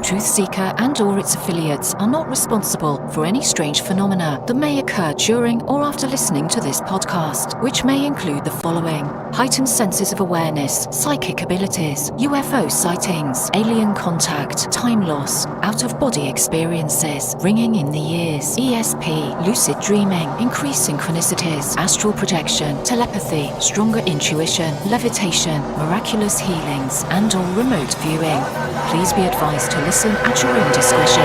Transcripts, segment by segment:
TruthSeekah and or its affiliates are not responsible for any strange phenomena that may occur during or after listening to this podcast, which may include the following: heightened senses of awareness, psychic abilities, UFO sightings, alien contact, time loss, out-of-body experiences, ringing in the ears, ESP, lucid dreaming, increased synchronicities, astral projection, telepathy, stronger intuition, levitation, miraculous healings, and or remote viewing. Please be advised to listen at your own discretion.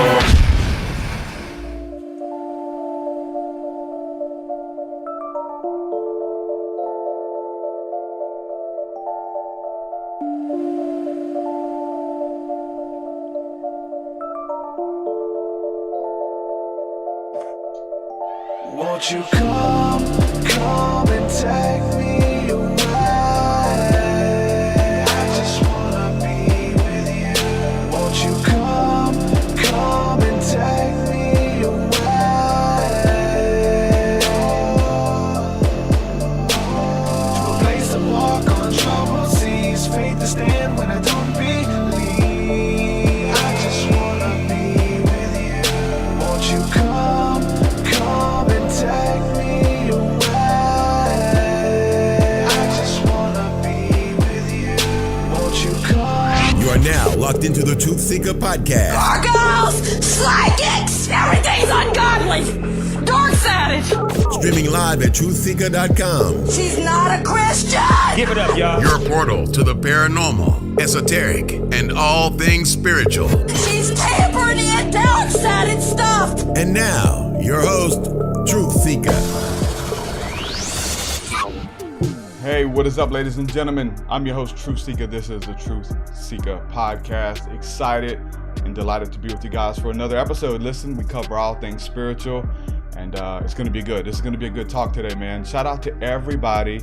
Won't you come and take me away? I just wanna be with you. Won't you come and take me away? To a place to walk on troubled seas, faith to stand when I don't believe. I just wanna be with you. Won't you come and take me away? I just wanna be with you. Won't you come? You are now locked into the TruthSeekah podcast. Gargoyles, psychics, everything's ungodly. Dark's at it. Streaming live at TruthSeekah.com. She's not a Christian. Give it up, y'all. Your portal to the paranormal, esoteric, and all things spiritual. She's tampering in dark's at it stuff. And now, your host, TruthSeekah. Hey, what is up, ladies and gentlemen? I'm your host, TruthSeekah. This is the TruthSeekah podcast. Excited and delighted to be with you guys for another episode. Listen, we cover all things spiritual, and it's going to be good. This is going to be a good talk today, man. Shout out to everybody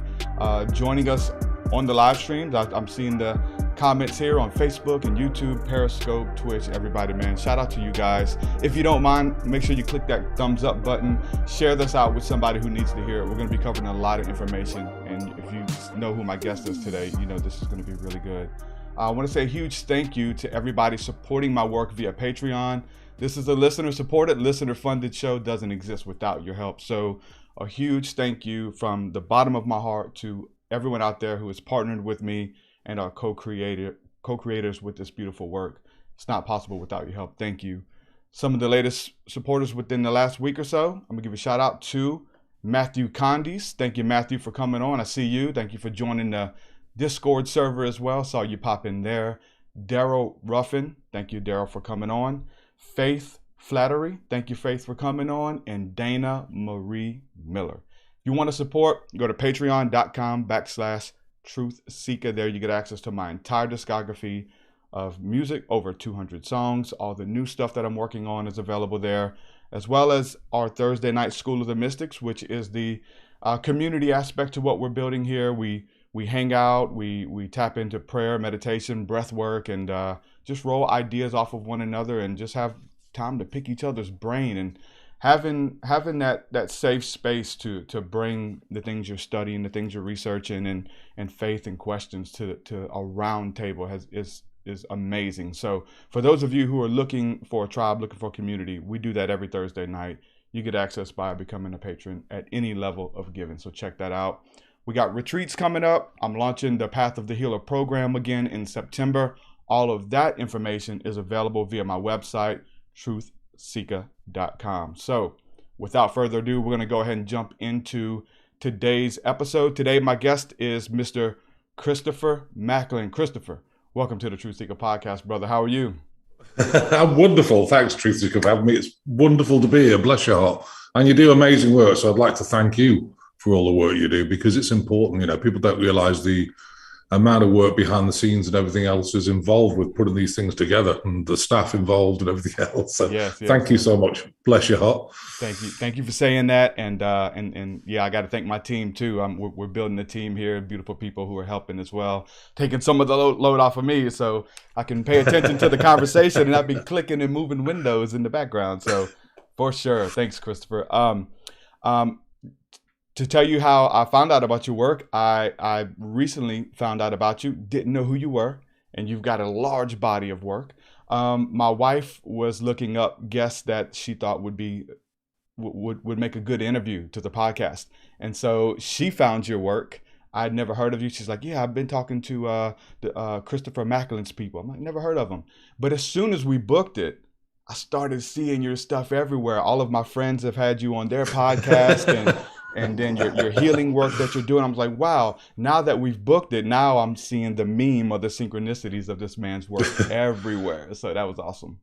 joining us on the live streams. I'm seeing the comments here on Facebook and YouTube, Periscope, Twitch, everybody, man. Shout out to you guys. If you don't mind, make sure you click that thumbs up button. Share this out with somebody who needs to hear it. We're going to be covering a lot of information, and if you know who my guest is today, you know this is going to be really good. I want to say a huge thank you to everybody supporting my work via Patreon. This is a listener-supported, listener-funded show. Doesn't exist without your help. So a huge thank you from the bottom of my heart to everyone out there who has partnered with me and are co-creators with this beautiful work. It's not possible without your help. Thank you. Some of the latest supporters within the last week or so, I'm gonna give a shout out to Matthew Condis. Thank you, Matthew, for coming on. I see you. Thank you for joining the Discord server as well. Saw you pop in there. Daryl Ruffin. Thank you, Daryl, for coming on. Faith Flattery. Thank you, Faith, for coming on. And Dana Marie Miller. If you want to support, go to patreon.com/TruthSeekah. There you get access to my entire discography of music, over 200 songs. All the new stuff that I'm working on is available there, as well as our Thursday night School of the Mystics, which is the community aspect to what we're building here. We hang out, we tap into prayer, meditation, breath work, and just roll ideas off of one another and just have time to pick each other's brain, and having that safe space to bring the things you're studying, the things you're researching, and faith and questions to a round table is amazing. So for those of you who are looking for a tribe, looking for a community, we do that every Thursday night. You get access by becoming a patron at any level of giving. So check that out. We got retreats coming up. I'm launching the Path of the Healer program again in September. All of that information is available via my website, TruthSeekah.com. So without further ado, we're going to go ahead and jump into today's episode. Today, my guest is Mr. Christopher Macklin. Christopher, welcome to the TruthSeekah podcast, brother. How are you? I'm wonderful. Thanks, TruthSeekah, for having me. It's wonderful to be here. Bless your heart. And you do amazing work. So I'd like to thank you for all the work you do, because it's important. You know, people don't realize the amount of work behind the scenes and everything else is involved with putting these things together, and the staff involved and everything else. So yes, thank you so much. Bless your heart. Thank you for saying that. And yeah, I got to thank my team too. We're building a team here, beautiful people who are helping as well, taking some of the load off of me so I can pay attention to the conversation and not be clicking and moving windows in the background. So for sure. Thanks, Christopher. To tell you how I found out about your work, I recently found out about you, didn't know who you were, and you've got a large body of work. My wife was looking up guests that she thought would make a good interview to the podcast. And so she found your work. I'd never heard of you. She's like, yeah, I've been talking to Christopher Macklin's people. I'm like, never heard of them. But as soon as we booked it, I started seeing your stuff everywhere. All of my friends have had you on their podcast and then your healing work that you're doing. I was like, wow, now that we've booked it, now I'm seeing the meme of the synchronicities of this man's work everywhere. So that was awesome.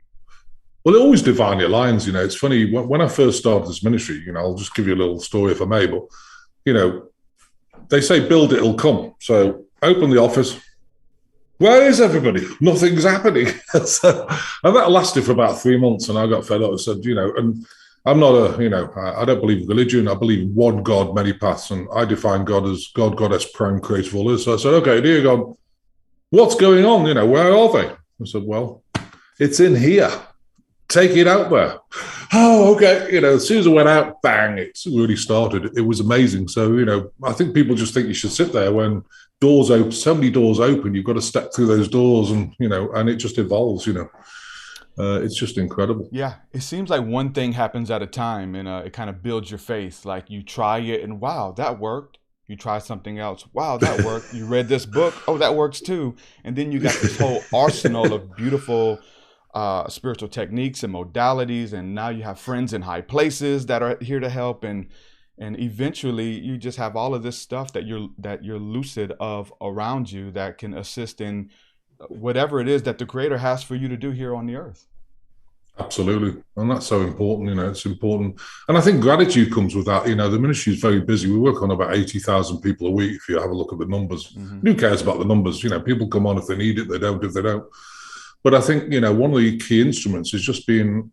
Well, it always divinely aligns. It's funny, when I first started this ministry, I'll just give you a little story if I may, but, they say build it, it'll come. So open the office. Where is everybody? Nothing's happening. And that lasted for about 3 months, and I got fed up and said, and I'm not I don't believe in religion. I believe in one God, many paths, and I define God as God, Goddess, prime, creator, all this. So I said, okay, dear God, what's going on? Where are they? I said, well, it's in here. Take it out there. Oh, okay. As soon as I went out, bang, it's really started. It was amazing. So, I think people just think you should sit there when doors open, so many doors open, you've got to step through those doors and it just evolves, it's just incredible. Yeah. It seems like one thing happens at a time, and it kind of builds your faith. Like you try it and wow, that worked. You try something else. Wow, that worked. You read this book. Oh, that works too. And then you got this whole arsenal of beautiful spiritual techniques and modalities, and now you have friends in high places that are here to help, and eventually you just have all of this stuff that you're lucid of around you that can assist in whatever it is that the Creator has for you to do here on the earth. Absolutely. And that's so important, it's important. And I think gratitude comes with that. The ministry is very busy. We work on about 80,000 people a week. If you have a look at the numbers, Who cares about the numbers? People come on if they need it, they don't if they don't. But I think, one of the key instruments is just being,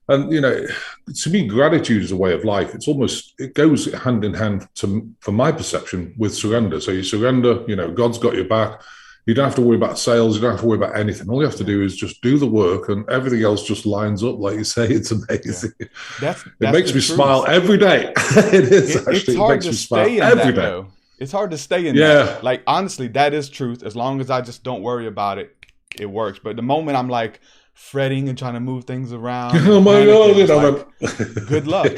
and, to me, gratitude is a way of life. It goes hand in hand from my perception, with surrender. So you surrender, God's got your back. You don't have to worry about sales. You don't have to worry about anything. All you have to do is just do the work, and everything else just lines up. Like you say, it's amazing. Yeah. It makes me smile every day. It is actually. It's hard to stay in that, though. It's hard to stay in that. Like, honestly, that is truth. As long as I just don't worry about it, it works. But the moment I'm like fretting and trying to move things around, oh my God, good luck.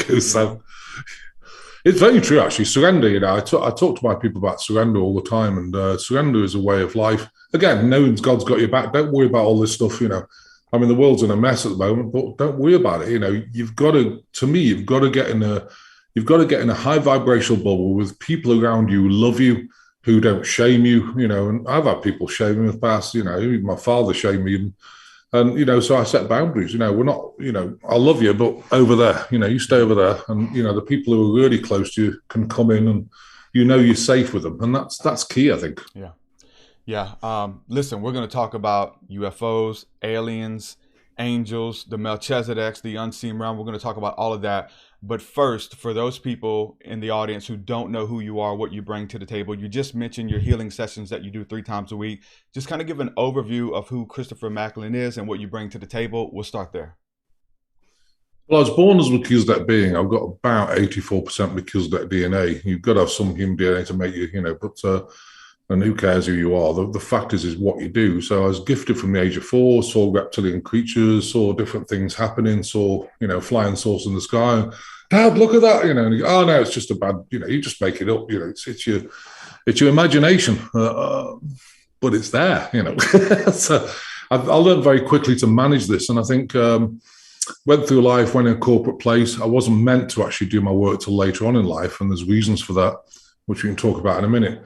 It's very true, actually. Surrender, I talk to my people about surrender all the time, and surrender is a way of life. Again, knowing God's got your back. Don't worry about all this stuff. I mean, the world's in a mess at the moment, but don't worry about it. You've got to get in a high vibrational bubble with people around you who love you, who don't shame you, and I've had people shame me in the past, even my father shamed me. And so I set boundaries, we're not, I love you, but over there, you stay over there. And, the people who are really close to you can come in and, you're safe with them. And that's key, I think. Yeah. Yeah. Listen, we're going to talk about UFOs, aliens, angels, the Melchizedeks, the unseen realm. We're going to talk about all of that. But first, for those people in the audience who don't know who you are, what you bring to the table, you just mentioned your healing sessions that you do 3 times a week. Just kind of give an overview of who Christopher Macklin is and what you bring to the table. We'll start there. Well, I was born as a Melchizedek being. I've got about 84% Melchizedek DNA. You've got to have some human DNA to make you, and who cares who you are? The fact is what you do. So I was gifted from the age of 4, saw reptilian creatures, saw different things happening, saw, flying saucers in the sky. Dad, look at that, and you go, oh no, it's just a bad, you just make it up, it's your imagination, but it's there, So I learned very quickly to manage this, and I think went through life, went in a corporate place. I wasn't meant to actually do my work till later on in life, and there's reasons for that, which we can talk about in a minute.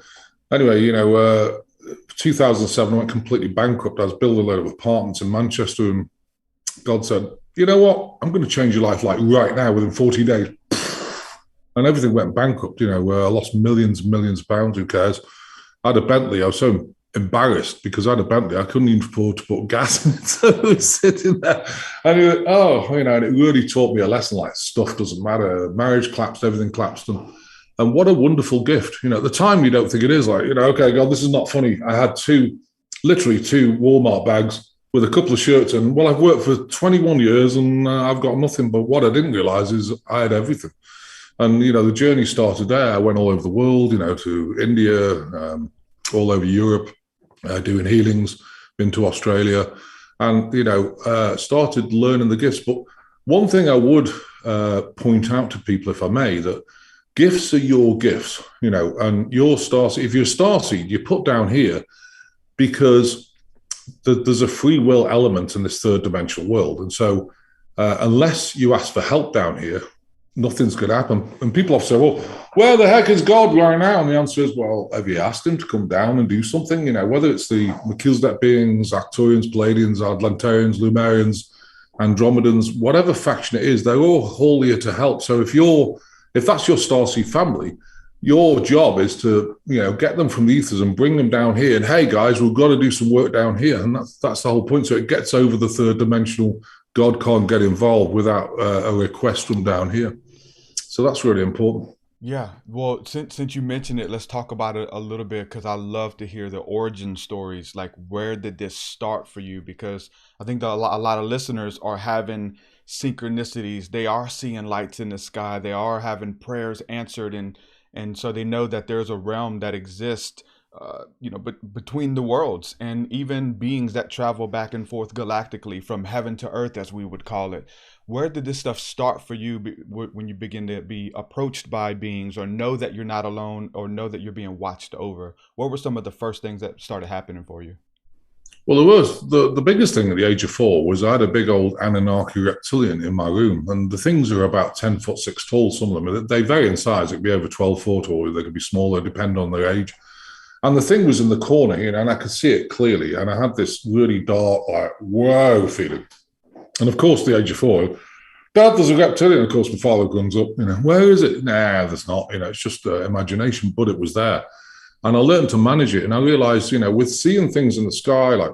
Anyway, 2007, I went completely bankrupt. I was building a load of apartments in Manchester, and God said, you know what? I'm going to change your life like right now within 40 days. And everything went bankrupt, I lost millions and millions of pounds. Who cares? I had a Bentley. I was so embarrassed because I had a Bentley. I couldn't even afford to put gas in it. So I was sitting there. And it, and it really taught me a lesson like stuff doesn't matter. Marriage collapsed, everything collapsed. And what a wonderful gift. At the time, you don't think it is like, okay, God, this is not funny. I had literally two Walmart bags with a couple of shirts in. Well, I've worked for 21 years and I've got nothing. But what I didn't realize is I had everything. And, the journey started there. I went all over the world, to India, all over Europe, doing healings, been to Australia. and started learning the gifts. But one thing I would point out to people, if I may, that gifts are your gifts, and your starseed. If you're a starseed, you're put down here because there's a free will element in this third dimensional world, and so unless you ask for help down here, nothing's going to happen. And people often say, well, where the heck is God right now? And the answer is, well, have you asked him to come down and do something? Whether it's the Melchizedek beings, Arcturians, Palladians, Atlanteans, Lumerians, Andromedans, whatever faction it is, they're all here to help. So if that's your starseed family, your job is to, get them from the ethers and bring them down here. And hey, guys, we've got to do some work down here. And that's the whole point. So it gets over the third dimensional. God can't get involved without a request from down here. So that's really important. Yeah. Well, since you mentioned it, let's talk about it a little bit, because I love to hear the origin stories. Like, where did this start for you? Because I think that a lot of listeners are having synchronicities. They are seeing lights in the sky. They are having prayers answered. And so they know that there's a realm that exists, but between the worlds, and even beings that travel back and forth galactically from heaven to earth, as we would call it. Where did this stuff start for you when you begin to be approached by beings, or know that you're not alone, or know that you're being watched over? What were some of the first things that started happening for you? Well, there was the biggest thing at the age of 4 was I had a big old Anunnaki reptilian in my room, and the things are about 10 foot 6 tall. Some of them, they vary in size. It could be over 12 foot, or they could be smaller, depending on their age. And the thing was in the corner, and I could see it clearly. And I had this really dark, like, whoa feeling. And of course, the age of 4, Dad, there's a reptilian. Of course, my father comes up, where is it? Nah, there's not. It's just imagination, but it was there. And I learned to manage it. And I realized, with seeing things in the sky, like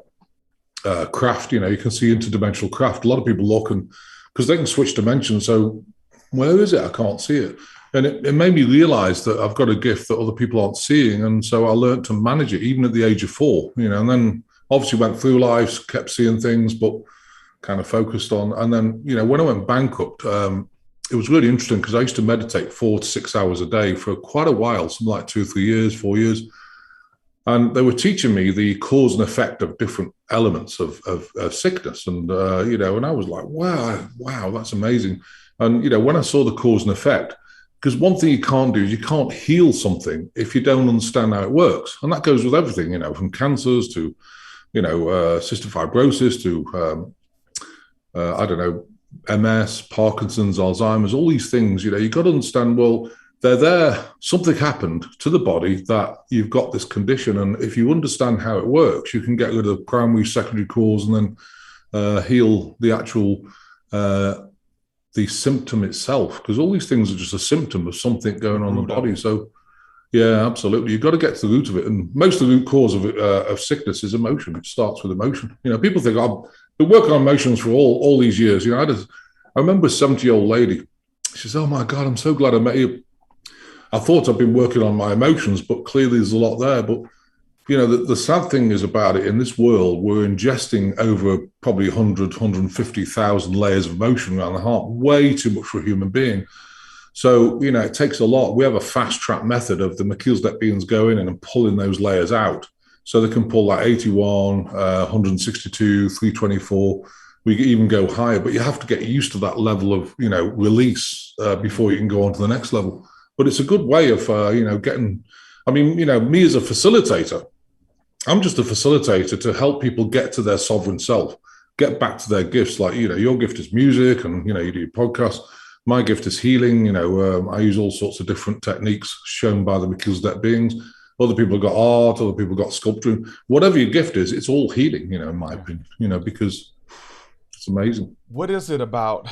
craft, you can see interdimensional craft. A lot of people look, and because they can switch dimensions. So where is it? I can't see it. And it made me realize that I've got a gift that other people aren't seeing. And so I learned to manage it, even at the age of 4, and then obviously went through life, kept seeing things, but kind of focused on. And then, when I went bankrupt, it was really interesting because I used to meditate 4 to 6 hours a day for quite a while, something like 2 or 3 years, 4 years. And they were teaching me the cause and effect of different elements of sickness. And, and I was like, wow, that's amazing. And, when I saw the cause and effect, because one thing you can't do is you can't heal something if you don't understand how it works. And that goes with everything, from cancers to, cystic fibrosis to, MS, Parkinson's, Alzheimer's, all these things, you've got to understand, well, they're there. Something happened to the body that you've got this condition. And if you understand how it works, you can get rid of the primary, secondary cause, and then heal the actual the symptom itself, because all these things are just a symptom of something going on in the body. So, yeah, absolutely. You've got to get to the root of it. And most of the root cause of sickness is emotion. It starts with emotion. People think, I've been working on emotions for all these years. I remember a 70-year-old lady. She says, oh, my God, I'm so glad I met you. I thought I'd been working on my emotions, but clearly there's a lot there. But the sad thing is about it, in this world, we're ingesting over probably 150,000 layers of emotion around the heart, way too much for a human being. So, it takes a lot. We have a fast track method of the Melchizedek beings going in and pulling those layers out. So they can pull like 81, 162, 324. We can even go higher, but you have to get used to that level of, release before you can go on to the next level. But it's a good way of, getting, me as a facilitator, I'm just a facilitator to help people get to their sovereign self, get back to their gifts. Like, your gift is music and, you do podcasts. My gift is healing. I use all sorts of different techniques shown by the Melchizedek beings. Other people have got art, other people have got sculpturing. Whatever your gift is, it's all healing, in my opinion, because it's amazing. What is it about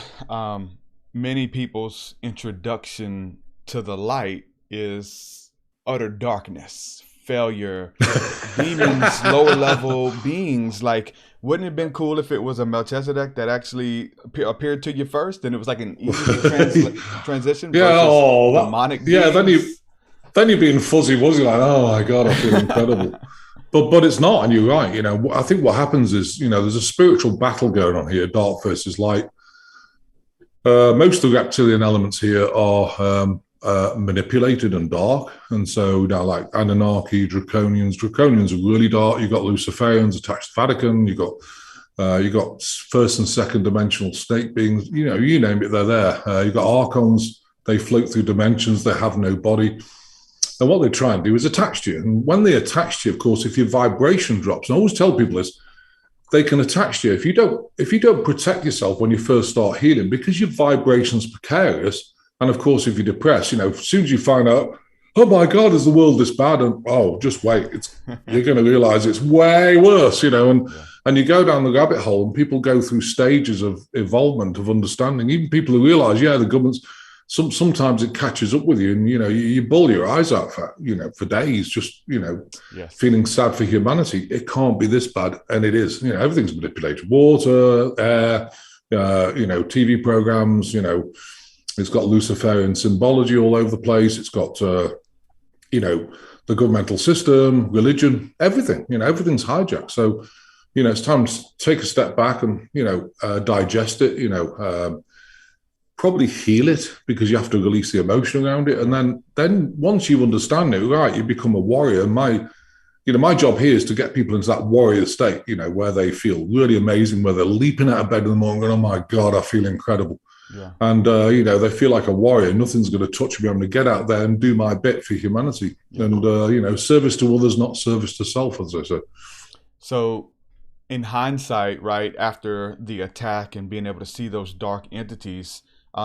many people's introduction to the light is utter darkness, failure, demons, lower level beings? Like, wouldn't it have been cool if it was a Melchizedek that actually appeared to you first, and it was like an easy transition? Yeah, demonic. Yeah, then you're being fuzzy wuzzy, like, oh my God, I feel incredible. But it's not, and you're right. I think what happens is, there's a spiritual battle going on here, dark versus light. Most of the reptilian elements here are manipulated and dark. And so, like Anunnaki, Draconians are really dark. You've got Luciferians attached to Vatican. You've got You got first and second dimensional snake beings. You name it, they're there. You got archons. They float through dimensions. They have no body. And what they try and do is attach to you. And when they attach to you, of course, if your vibration drops, and I always tell people this, they can attach to you. If you don't protect yourself when you first start healing, because your vibration's precarious, and of course, if you're depressed, as soon as you find out, oh my God, is the world this bad? And just wait, you're going to realize it's way worse, and you go down the rabbit hole, and people go through stages of evolvement, of understanding. Even people who realize, the government's, sometimes it catches up with you, and you bawl your eyes out for days, just Yes. feeling sad for humanity. It can't be this bad, and it is. Everything's manipulated: water, air, TV programs. It's got Luciferian symbology all over the place. It's got the governmental system, religion, everything. Everything's hijacked. So it's time to take a step back and digest it. Probably heal it, because you have to release the emotion around it. And then once you understand it, right, you become a warrior. And my job here is to get people into that warrior state, where they feel really amazing, where they're leaping out of bed in the morning going, oh my God, I feel incredible. Yeah. And, they feel like a warrior. Nothing's going to touch me. I'm going to get out there and do my bit for humanity. Yeah. And, service to others, not service to self, as I say. So in hindsight, right, after the attack and being able to see those dark entities,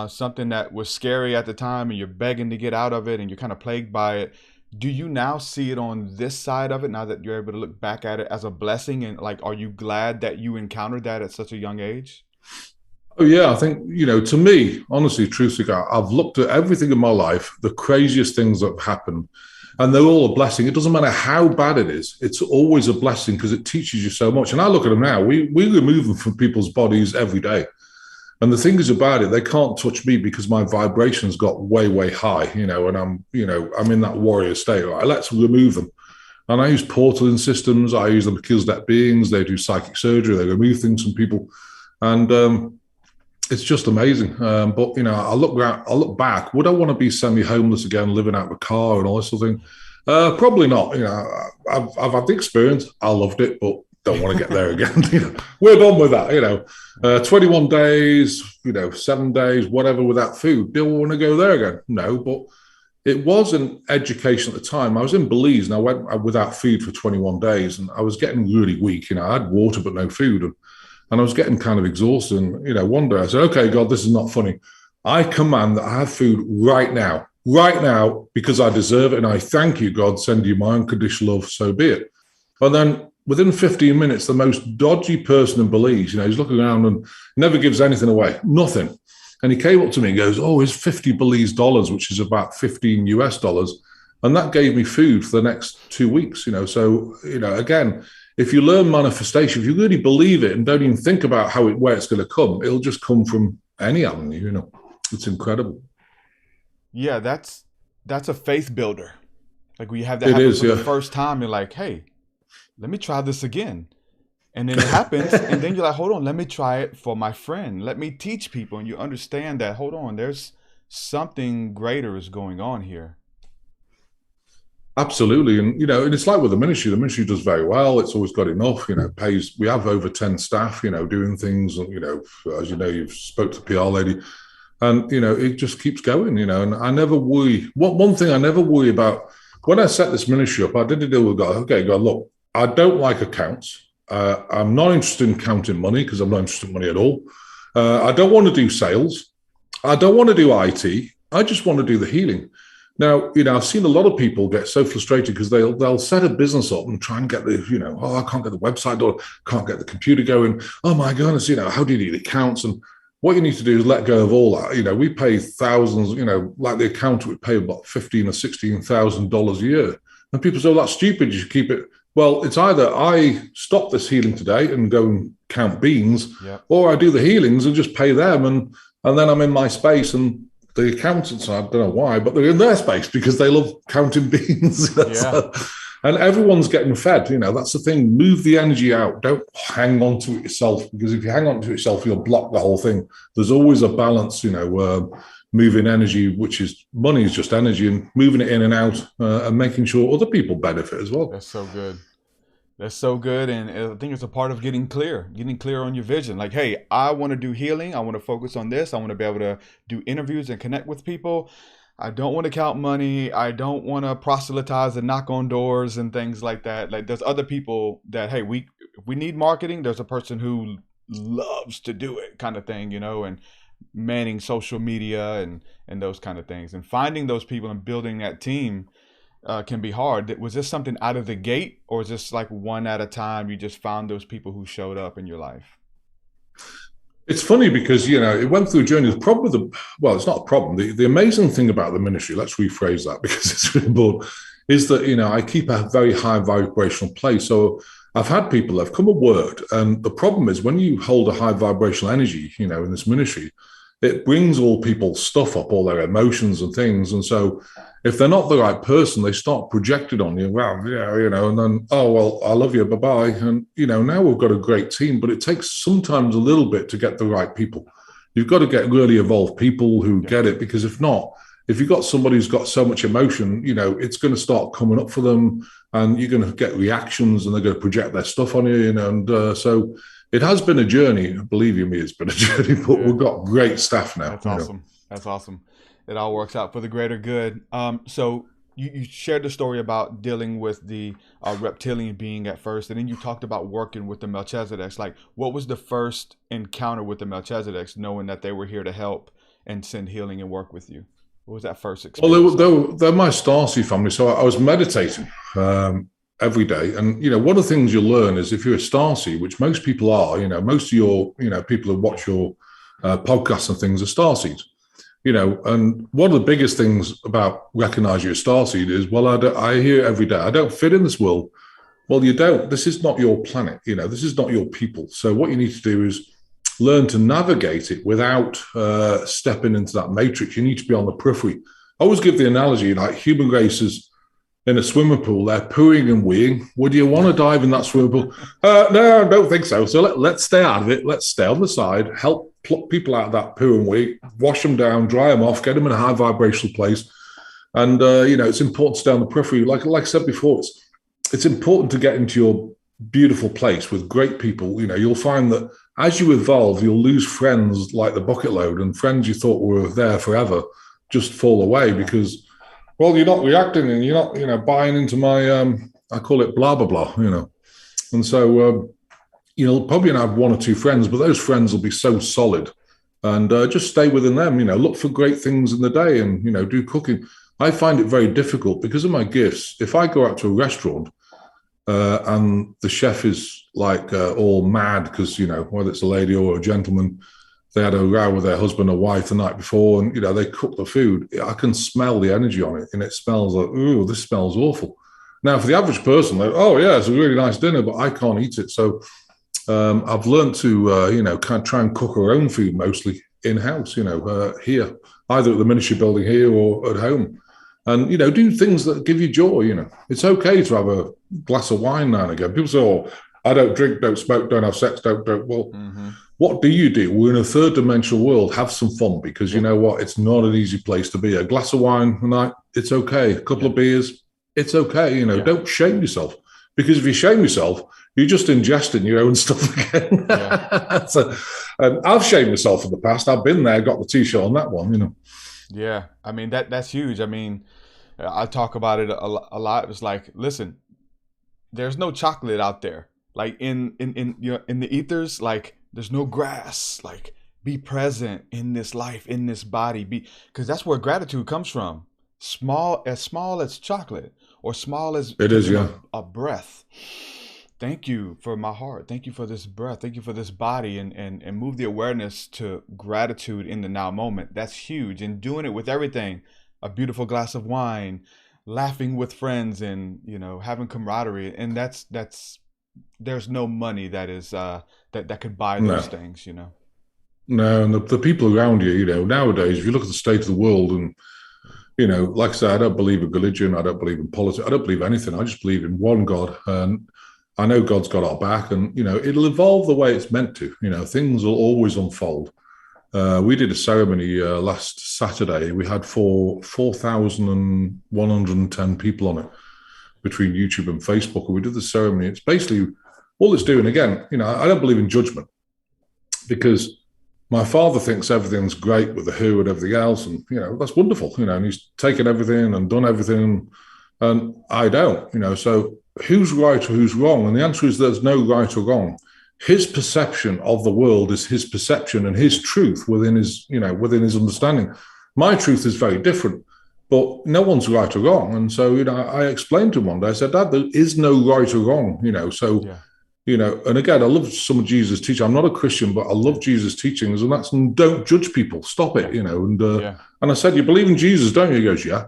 something that was scary at the time and you're begging to get out of it and you're kind of plagued by it. Do you now see it on this side of it, now that you're able to look back at it as a blessing? And are you glad that you encountered that at such a young age? Oh, yeah. I think, to me, honestly, TruthSeekah, I've looked at everything in my life, the craziest things that have happened, and they're all a blessing. It doesn't matter how bad it is. It's always a blessing, because it teaches you so much. And I look at them now. We remove them from people's bodies every day. And the thing is about it, they can't touch me because my vibrations got way, way high, and I'm in that warrior state. Right? Let's remove them. And I use portaling systems. I use the Melchizedek beings. They do psychic surgery. They remove things from people. And it's just amazing. But, I look back. Would I want to be semi-homeless again, living out of a car and all this sort of thing? Probably not. I've had the experience. I loved it, but don't want to get there again. We're done with that. 21 days, 7 days, whatever, without food. Do I want to go there again? No, but it was an education at the time. I was in Belize and I went without food for 21 days, and I was getting really weak. I had water but no food, and I was getting kind of exhausted. And, one day I said, okay, God, this is not funny. I command that I have food right now, because I deserve it. And I thank you, God, send you my unconditional love, so be it. And then within 15 minutes, the most dodgy person in Belize, he's looking around and never gives anything away, nothing. And he came up to me and goes, oh, it's 50 Belize dollars, which is about 15 US dollars. And that gave me food for the next 2 weeks, So, again, if you learn manifestation, if you really believe it and don't even think about where it's going to come, it'll just come from any avenue, It's incredible. Yeah, that's a faith builder. When you have that happen for the first time, you're like, hey, let me try this again. And then it happens, and then you're like, hold on, let me try it for my friend. Let me teach people. And you understand that, hold on, there's something greater is going on here. Absolutely. And, and it's like with the ministry does very well. It's always got enough, pays. We have over 10 staff, doing things, and, as you've spoke to the PR lady, and, it just keeps going, and I never worry. One thing I never worry about, when I set this ministry up, I did a deal with God. Okay, God, look, I don't like accounts. I'm not interested in counting money, because I'm not interested in money at all. I don't want to do sales. I don't want to do IT. I just want to do the healing. Now, I've seen a lot of people get so frustrated because they'll set a business up and try and get the, I can't get the website or can't get the computer going. Oh my goodness, how do you do the accounts? And what you need to do is let go of all that. We pay thousands, like the accountant would pay about $15,000 or $16,000 a year. And people say, oh, that's stupid, you should keep it. Well, it's either I stop this healing today and go and count beans, or I do the healings and just pay them. And then I'm in my space, and the accountants, I don't know why, but they're in their space because they love counting beans. And everyone's getting fed. That's the thing. Move the energy out. Don't hang on to it yourself, because if you hang on to it yourself, you'll block the whole thing. There's always a balance, moving energy, which is money is just energy, and moving it in and out, and making sure other people benefit as well. That's so good. That's so good. And I think it's a part of getting clear on your vision. Like, hey, I want to do healing. I want to focus on this. I want to be able to do interviews and connect with people. I don't want to count money. I don't want to proselytize and knock on doors and things like that. Like, there's other people that, hey, we need marketing. There's a person who loves to do it, kind of thing, and manning social media and those kind of things. And finding those people and building that team can be hard. Was this something out of the gate, or is this like one at a time? You just found those people who showed up in your life? It's funny because, it went through a journey. The problem with it's not a problem. The amazing thing about the ministry, let's rephrase that because it's really important, is that, I keep a very high vibrational place. So I've had people that have come and worked. And the problem is when you hold a high vibrational energy, in this ministry, it brings all people's stuff up, all their emotions and things. And so if they're not the right person, they start projected on you. Well, and then, oh, well, I love you, bye-bye. And, now we've got a great team, but it takes sometimes a little bit to get the right people. You've got to get really evolved people who get it, because if not, if you've got somebody who's got so much emotion, it's going to start coming up for them and you're going to get reactions and they're going to project their stuff on you, and so it has been a journey. Believe you me, it's been a journey, but we've got great staff now. That's awesome. That's awesome. It all works out for the greater good. So you shared the story about dealing with the reptilian being at first, and then you talked about working with the Melchizedeks. Like, what was the first encounter with the Melchizedeks, knowing that they were here to help and send healing and work with you? What was that first experience? Well, they're my Starseed family. So I was meditating every day. And, one of the things you'll learn is if you're a Starseed, which most people are, most of your, people who watch your podcasts and things are Starseeds. And one of the biggest things about recognizing you're a Starseed is, well, I hear every day, I don't fit in this world. Well, you don't. This is not your planet. This is not your people. So what you need to do is learn to navigate it without stepping into that matrix. You need to be on the periphery. I always give the analogy, like human races in a swimming pool, they're pooing and weeing. Would you want to dive in that swimming pool? No, I don't think so. So let's stay out of it. Let's stay on the side, help pluck people out of that poo and wee, wash them down, dry them off, get them in a high vibrational place. And, it's important to stay on the periphery. Like I said before, it's important to get into your beautiful place with great people. You'll find that as you evolve, you'll lose friends like the bucket load, and friends you thought were there forever just fall away because, well, you're not reacting and you're not, buying into my, I call it blah, blah, blah, And so you'll probably have one or two friends, but those friends will be so solid, and just stay within them, look for great things in the day and, do cooking. I find it very difficult because of my gifts. If I go out to a restaurant and the chef is like all mad because, whether it's a lady or a gentleman, they had a row with their husband or wife the night before and, they cook the food. I can smell the energy on it and it smells like, ooh, this smells awful. Now, for the average person, like, oh, yeah, it's a really nice dinner, but I can't eat it. So I've learned to, kind of try and cook our own food mostly in-house, here, either at the ministry building here or at home. And, do things that give you joy, It's okay to have a glass of wine now and again. People say, oh, I don't drink, don't smoke, don't have sex, don't. Well, what do you do? We're in a third dimensional world. Have some fun, because you know what? It's not an easy place to be. A glass of wine a night, it's okay. A couple of beers, it's okay. Don't shame yourself, because if you shame yourself, you're just ingesting your own stuff again. So, I've shamed myself in the past. I've been there, got the T-shirt on that one, Yeah, I mean, that's huge. I mean, I talk about it a lot. It's like, listen, there's no chocolate out there. Like in the ethers, like there's no grass. Like, be present in this life, in this body, because that's where gratitude comes from. Small as chocolate, or small as it is, a breath. Thank you for my heart. Thank you for this breath. Thank you for this body, and move the awareness to gratitude in the now moment. That's huge. And doing it with everything, a beautiful glass of wine, laughing with friends, and having camaraderie. And that's there's no money that is that could buy those things. No, and the people around you, nowadays, if you look at the state of the world, and like I said, I don't believe in religion, I don't believe in politics, I don't believe anything. I just believe in one God, and I know God's got our back, and it'll evolve the way it's meant to. Things will always unfold. We did a ceremony last Saturday. We had 4,110 people on it. between YouTube and Facebook, and we did the ceremony. It's basically all it's doing. Again, I don't believe in judgment, because my father thinks everything's great with the WHO and everything else, and that's wonderful. And he's taken everything and done everything, and I don't. So who's right or who's wrong? And the answer is there's no right or wrong. His perception of the world is his perception and his truth within his understanding. My truth is very different, but no one's right or wrong. And so, I explained to him one day, I said, Dad, there is no right or wrong, so, and again, I love some of Jesus' teaching. I'm not a Christian, but I love Jesus' teachings, and that's, don't judge people, stop it, and I said, you believe in Jesus, don't you? He goes, yeah.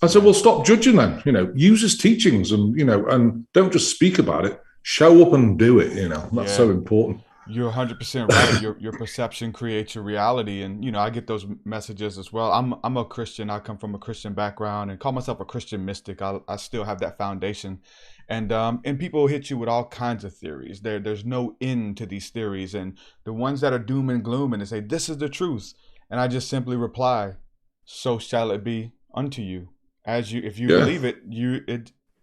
I said, well, stop judging then, use his teachings and, and don't just speak about it, show up and do it, that's so important. You're 100% right. Your perception creates your reality. And, I get those messages as well. I'm a Christian. I come from a Christian background and call myself a Christian mystic. I still have that foundation. And people hit you with all kinds of theories. There's no end to these theories. And the ones that are doom and gloom and they say, this is the truth. And I just simply reply, so shall it be unto you. If you believe it,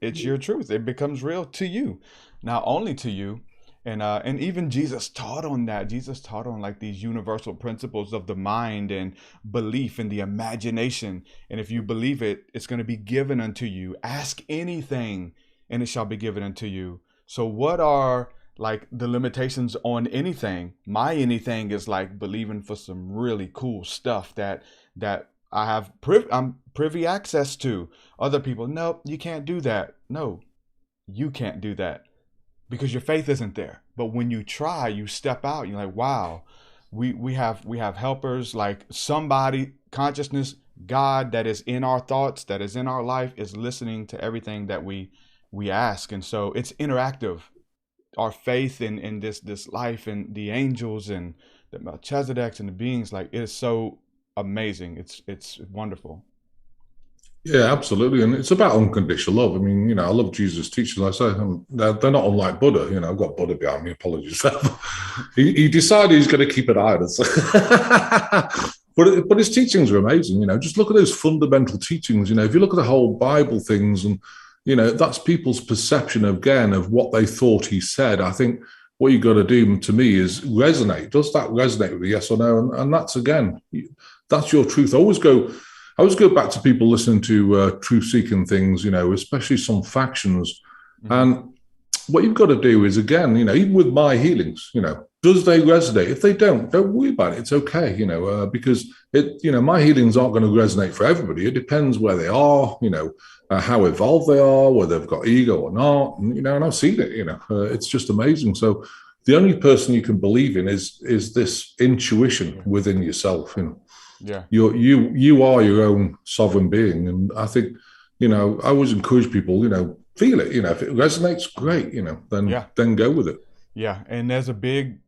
it's your truth. It becomes real to you, not only to you. And even Jesus taught on that. Jesus taught on like these universal principles of the mind and belief and the imagination. And if you believe it, it's going to be given unto you. Ask anything and it shall be given unto you. So what are like the limitations on anything? My anything is like believing for some really cool stuff that I have I'm privy access to. Other people, nope, you can't do that. No, you can't do that. Because your faith isn't there. But when you try, you step out, you're like, wow, we have helpers, like somebody, consciousness, God that is in our thoughts, that is in our life, is listening to everything that we ask. And so it's interactive. Our faith in this life and the angels and the Melchizedeks and the beings, like it is so amazing. It's wonderful. Yeah, absolutely. And it's about unconditional love. I mean, I love Jesus' teachings. Like I say, they're not unlike Buddha. I've got Buddha behind me. Apologies. he decided he's going to keep an eye on us. But his teachings are amazing. Just look at those fundamental teachings. If you look at the whole Bible things and, that's people's perception of what they thought he said. I think what you got to do to me is resonate. Does that resonate with the yes or no? And that's, again, that's your truth. I always go back to people listening to truth-seeking things, especially some factions. Mm-hmm. And what you've got to do is, again, even with my healings, does they resonate? If they don't worry about it. It's okay, because my healings aren't going to resonate for everybody. It depends where they are, how evolved they are, whether they've got ego or not. And I've seen it, it's just amazing. So the only person you can believe in is this intuition within yourself, Yeah, you are your own sovereign being, and I think I always encourage people, feel it. If it resonates, great. Then go with it. Yeah, and there's a big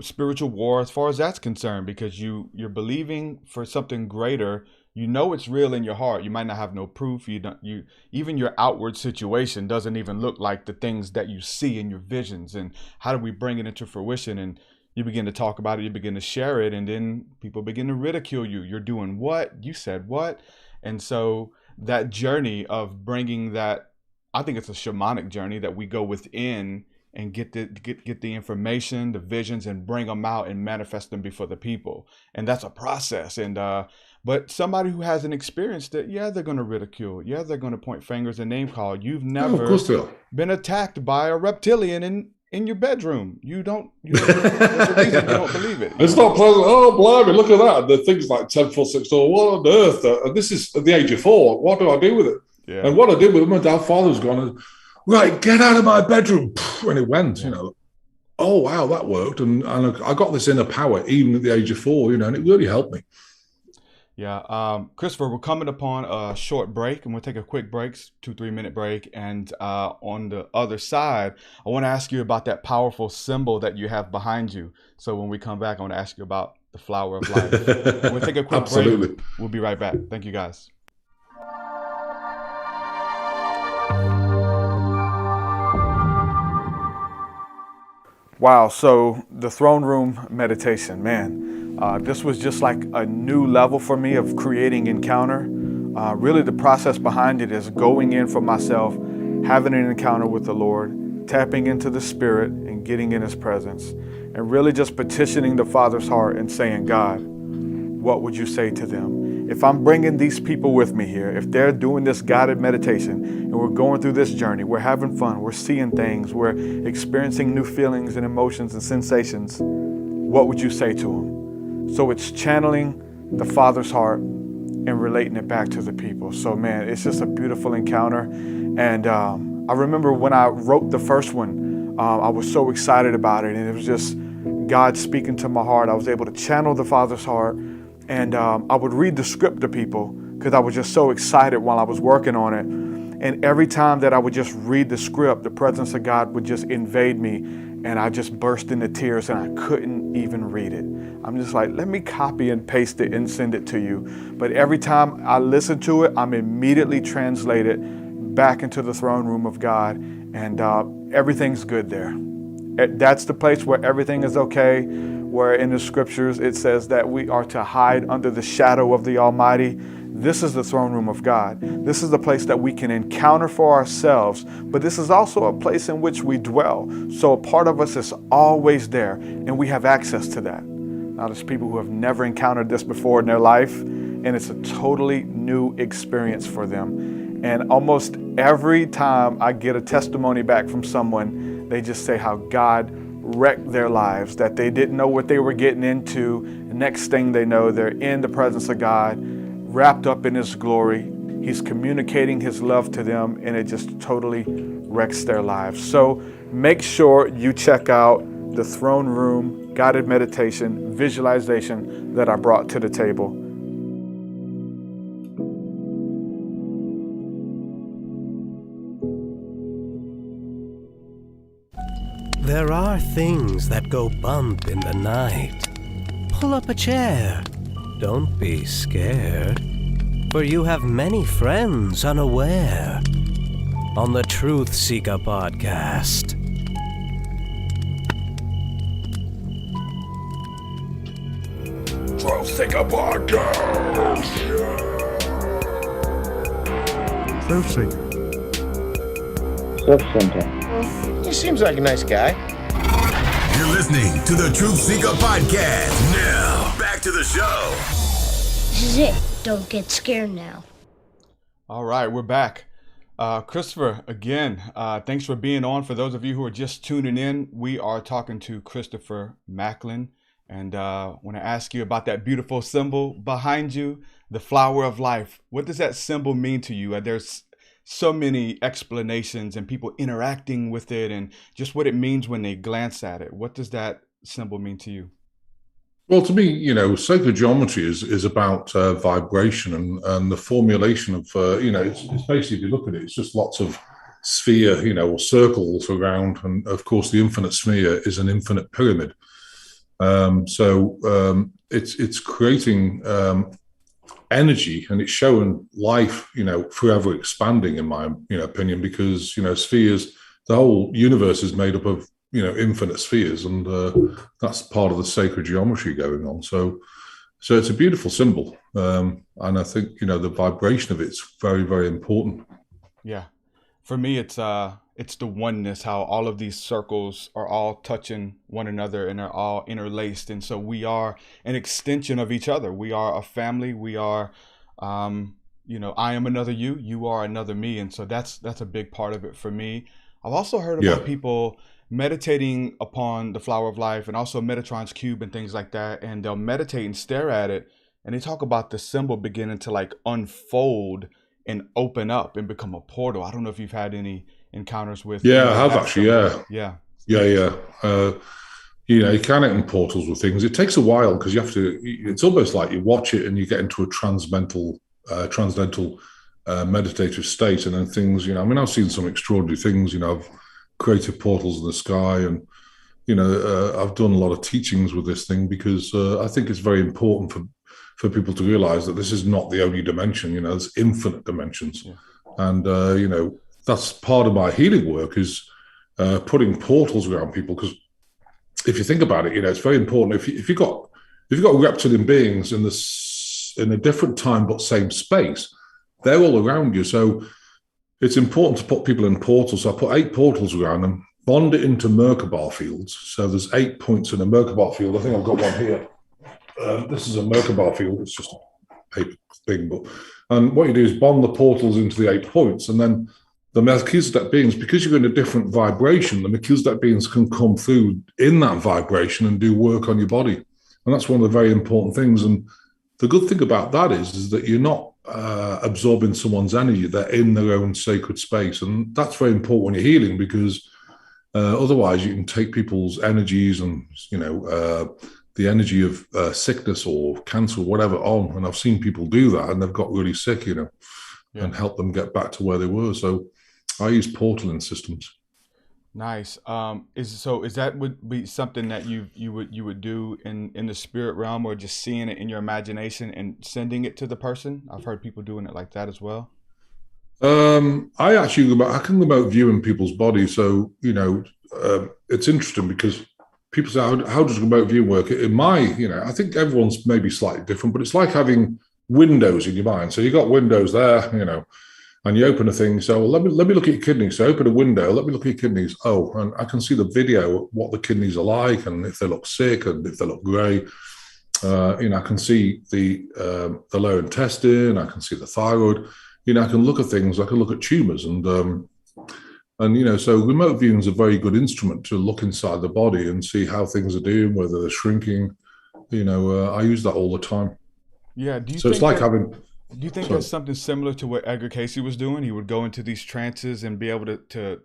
spiritual war as far as that's concerned, because you're believing for something greater. It's real in your heart. You might not have no proof. Even your outward situation doesn't even look like the things that you see in your visions. And how do we bring it into fruition? And you begin to talk about it, you begin to share it, and then people begin to ridicule you. You're doing what? You said what? And so that journey of bringing that, I think it's a shamanic journey that we go within and get the information, the visions, and bring them out and manifest them before the people. And that's a process. And but somebody who hasn't experienced it, they're going to ridicule. Yeah, they're going to point fingers and name call. You've never been attacked by a reptilian in your bedroom. There's a reason you don't believe it. It's not pleasant. Oh, blimey, look at that. The thing's like 10 foot 6 tall. What on earth? And this is at the age of 4. What do I do with it? Yeah. And what I did with it, my father's gone, right, get out of my bedroom. And it went, oh, wow, that worked. And I got this inner power even at the age of 4, and it really helped me. Yeah. Christopher, we're coming upon a short break, and we'll take a quick break, 2-3 minute break. And on the other side, I want to ask you about that powerful symbol that you have behind you. So when we come back, I want to ask you about the flower of life. We'll take a quick break. We'll be right back. Thank you, guys. Wow. So the throne room meditation, man. This was just like a new level for me of creating encounter. Really, the process behind it is going in for myself, having an encounter with the Lord, tapping into the Spirit and getting in His presence, and really just petitioning the Father's heart and saying, God, what would you say to them? If I'm bringing these people with me here, if they're doing this guided meditation and we're going through this journey, we're having fun, we're seeing things, we're experiencing new feelings and emotions and sensations, what would you say to them? So it's channeling the Father's heart and relating it back to the people. So man, it's just a beautiful encounter. And I remember when I wrote the first one, I was so excited about it, and it was just God speaking to my heart. I was able to channel the Father's heart, and I would read the script to people because I was just so excited while I was working on it. And every time that I would just read the script, the presence of God would just invade me, and I just burst into tears, and I couldn't even read it. I'm just like, let me copy and paste it and send it to you. But every time I listen to it, I'm immediately translated back into the throne room of God, and everything's good there. That's the place where everything is okay, where in the scriptures it says that we are to hide under the shadow of the Almighty. This is the throne room of God. This is the place that we can encounter for ourselves, but this is also a place in which we dwell. So a part of us is always there, and we have access to that. Now, there's people who have never encountered this before in their life, and it's a totally new experience for them. And almost every time I get a testimony back from someone, they just say how God wrecked their lives, that they didn't know what they were getting into. The next thing they know, they're in the presence of God, wrapped up in His glory. He's communicating His love to them, and it just totally wrecks their lives. So make sure you check out the throne room guided meditation, visualization that I brought to the table. There are things that go bump in the night. Pull up a chair. Don't be scared, for you have many friends unaware on the TruthSeekah podcast. TruthSeekah podcast. TruthSeekah. He seems like a nice guy. You're listening to the TruthSeekah podcast. Now, back to the show. This is it. Don't get scared now. All right, we're back. Christopher, again, thanks for being on. For those of you who are just tuning in, we are talking to Christopher Macklin. And I want to ask you about that beautiful symbol behind you, the flower of life. What does that symbol mean to you? There's so many explanations and people interacting with it and just what it means when they glance at it. What does that symbol mean to you? Well, to me, sacred geometry is about vibration and the formulation of, it's basically, if you look at it, it's just lots of sphere, or circles around. And of course, the infinite sphere is an infinite pyramid. It's creating energy, and it's showing life, forever expanding, in my opinion, because, spheres, the whole universe is made up of, infinite spheres, and that's part of the sacred geometry going on. So it's a beautiful symbol. And I think, the vibration of it's very, very important. Yeah. For me, it's the oneness, how all of these circles are all touching one another and are all interlaced. And so we are an extension of each other. We are a family. We are, I am another you, you are another me. And so that's a big part of it for me. I've also heard about people meditating upon the flower of life and also Metatron's cube and things like that. And they'll meditate and stare at it. And they talk about the symbol beginning to like unfold and open up and become a portal. I don't know if you've had any encounters with. Yeah, I have actually. Yeah. You can open portals with things. It takes a while because you have to. It's almost like you watch it and you get into a transcendental meditative state, and then things. I've seen some extraordinary things. I've created portals in the sky, and I've done a lot of teachings with this thing because I think it's very important for people to realize that this is not the only dimension. There's infinite dimensions, and that's part of my healing work is putting portals around people. Because if you think about it, it's very important. If you've got reptilian beings in a different time but same space, they're all around you. So it's important to put people in portals. So I put 8 portals around them, bond it into Mercable fields. So there's 8 points in a Mercable field. I think I've got one here. This is a Mercable field. It's just a paper thing. And what you do is bond the portals into the 8 points. And then the Melchizedek beings, because you're in a different vibration, the Melchizedek beings can come through in that vibration and do work on your body. And that's one of the very important things. And the good thing about that is that you're not absorbing someone's energy. They're in their own sacred space. And that's very important when you're healing, because otherwise you can take people's energies and, the energy of sickness or cancer or whatever on. And I've seen people do that and they've got really sick, and help them get back to where they were. So I use portaling systems. Nice. Is that would be something that you would do in the spirit realm, or just seeing it in your imagination and sending it to the person? I've heard people doing it like that as well. I can go about viewing people's bodies. So, it's interesting because people say, how does remote view work? I think everyone's maybe slightly different, but it's like having windows in your mind. So you got windows there, and you open a thing. So let me look at your kidneys. So open a window, let me look at your kidneys. Oh, and I can see the video, what the kidneys are like, and if they look sick and if they look grey. I can see the lower intestine. I can see the thyroid. I can look at things. I can look at tumours, so remote viewing is a very good instrument to look inside the body and see how things are doing, whether they're shrinking. I use that all the time. Yeah. Do you think that's something similar to what Edgar Casey was doing? He would go into these trances and be able to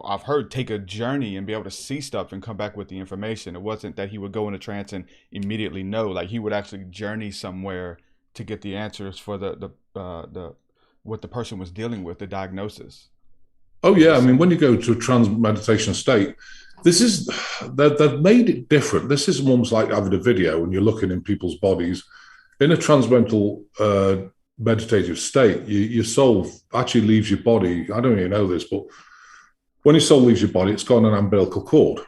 I've heard, take a journey and be able to see stuff and come back with the information. It wasn't that he would go in a trance and immediately know. Like, he would actually journey somewhere to get the answers for the what the person was dealing with, the diagnosis. Oh yeah, I mean, when you go to a trance meditation state, they've made it different. This is almost like having a video when you're looking in people's bodies. In a transcendental meditative state, your soul actually leaves your body. I don't even know this, but when your soul leaves your body, it's got an umbilical cord,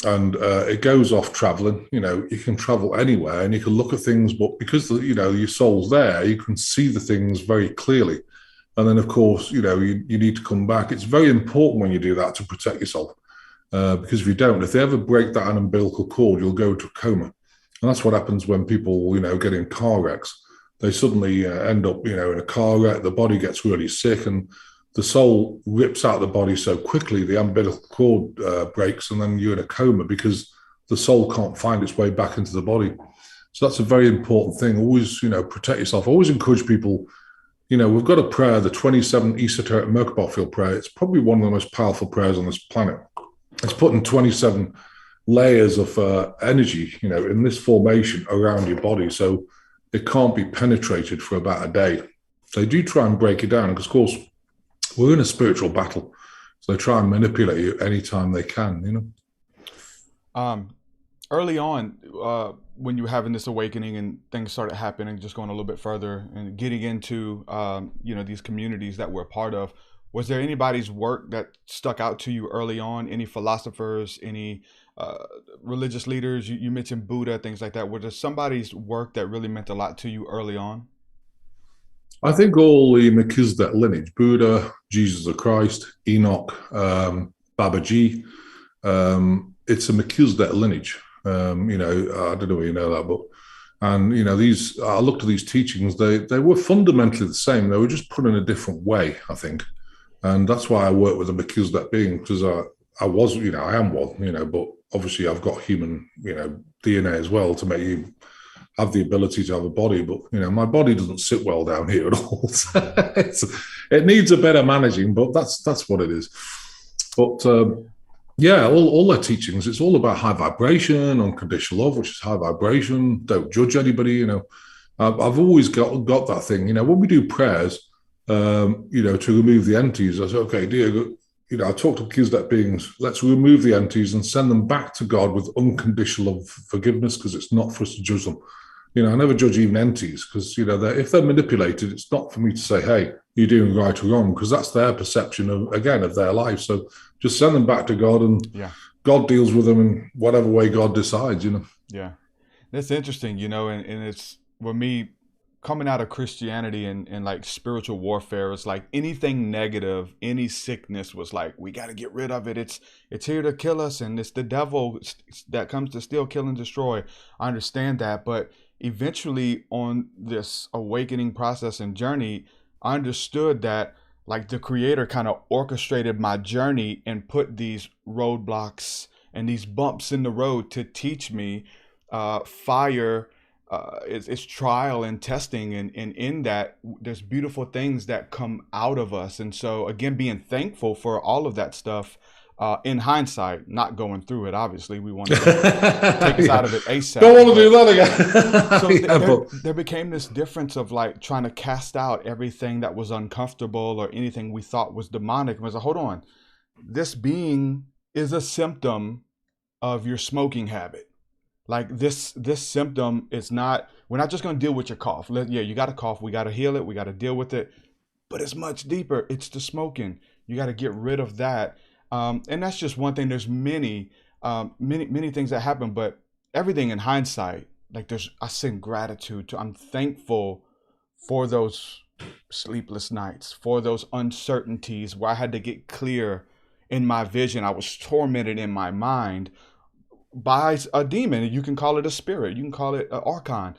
and it goes off traveling. You can travel anywhere and you can look at things, but because your soul's there, you can see the things very clearly. And then, of course, you need to come back. It's very important when you do that to protect yourself, because if you don't, if they ever break that umbilical cord, you'll go into a coma. And that's what happens when people, get in car wrecks. They suddenly end up, in a car wreck. The body gets really sick, and the soul rips out the body so quickly, the umbilical cord breaks, and then you're in a coma because the soul can't find its way back into the body. So that's a very important thing. Always, protect yourself. Always encourage people. We've got a prayer, the 27 Esoteric Mercable field prayer. It's probably one of the most powerful prayers on this planet. It's putting 27 layers of energy, in this formation around your body, so it can't be penetrated for about a day. They do try and break it down because, of course, we're in a spiritual battle, so they try and manipulate you anytime they can. Early on, when you were having this awakening and things started happening, just going a little bit further and getting into, these communities that we're a part of, was there anybody's work that stuck out to you early on? Any philosophers, any religious leaders? You mentioned Buddha, things like that. Was there somebody's work that really meant a lot to you early on? I think all the Melchizedek lineage, Buddha, Jesus the Christ, Enoch, Babaji, it's a Melchizedek lineage. I don't know if you know that, but I looked at these teachings. They were fundamentally the same. They were just put in a different way, I think, and that's why I work with the Melchizedek being, because I was, I am one, but obviously I've got human, DNA as well to make you have the ability to have a body. But my body doesn't sit well down here at all. It needs a better managing, but that's what it is. But all their teachings, it's all about high vibration, unconditional love, which is high vibration. Don't judge anybody. I've always got that thing. When we do prayers, to remove the entities, I say, okay, dear, I talk to Melchizedek beings. Let's remove the entities and send them back to God with unconditional love, forgiveness, because it's not for us to judge them. I never judge even entities, because if they're manipulated, it's not for me to say, hey, you're doing right or wrong, because that's their perception of their life. So just send them back to God, and God deals with them in whatever way God decides. Yeah, that's interesting. And it's, for me, coming out of Christianity and like spiritual warfare, it's like anything negative, any sickness was like, we got to get rid of it. It's here to kill us, and it's the devil that comes to steal, kill, and destroy. I understand that, but eventually on this awakening process and journey, I understood that like the Creator kind of orchestrated my journey and put these roadblocks and these bumps in the road to teach me fire. It's trial and testing, and in that there's beautiful things that come out of us. And so again, being thankful for all of that stuff, in hindsight, not going through it, obviously we want to take us out of it ASAP. Don't want to do that again. So there became this difference of like trying to cast out everything that was uncomfortable or anything we thought was demonic. And was like, hold on, this being is a symptom of your smoking habit. Like this symptom is not, we're not just going to deal with your cough. You got a cough. We got to heal it. We got to deal with it. But it's much deeper. It's the smoking. You got to get rid of that. And that's just one thing. There's many things that happen, but everything in hindsight, like I send gratitude I'm thankful for those sleepless nights, for those uncertainties where I had to get clear in my vision. I was tormented in my mind by a demon. You can call it a spirit, you can call it an archon,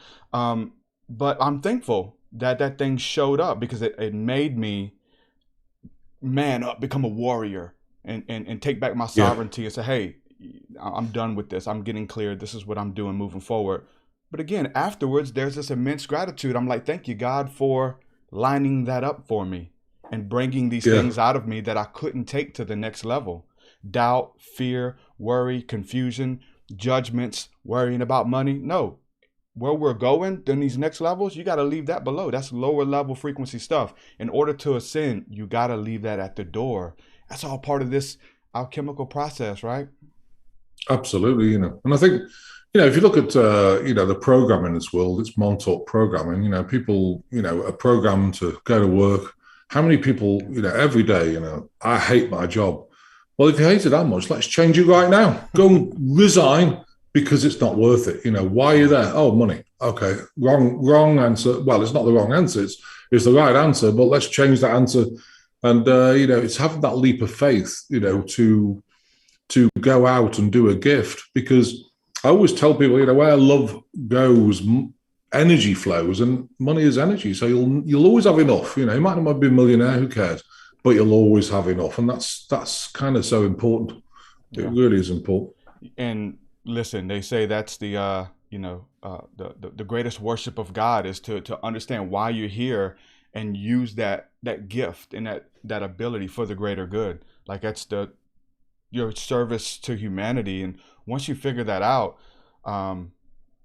but I'm thankful that thing showed up, because it made me man up, become a warrior, and take back my sovereignty and say, hey, I'm done with this. I'm getting clear. This is what I'm doing moving forward. But again, afterwards, there's this immense gratitude. I'm like, thank you, God, for lining that up for me and bringing these things out of me that I couldn't take to the next level. Doubt, fear, worry, confusion, judgments, worrying about money. No, where we're going in these next levels, you got to leave that below. That's lower level frequency stuff. In order to ascend, you got to leave that at the door. That's all part of this alchemical process, right? Absolutely, and I think, if you look at, the programming in this world, it's Montauk programming. People, are programmed to go to work. How many people, every day, I hate my job. Well, if you hate it that much, let's change it right now. Go and resign, because it's not worth it. Why are you there? Oh, money. Okay, wrong answer. Well, it's not the wrong answer. It's the right answer, but let's change that answer. And, it's having that leap of faith, to go out and do a gift, because I always tell people, where love goes, energy flows, and money is energy. So you'll always have enough. You might not be a millionaire, who cares? But you'll always have enough, and that's kind of so important. It really is important. And listen, they say that's the greatest worship of God is to understand why you're here and use that gift and that ability for the greater good. Like that's your service to humanity. And once you figure that out,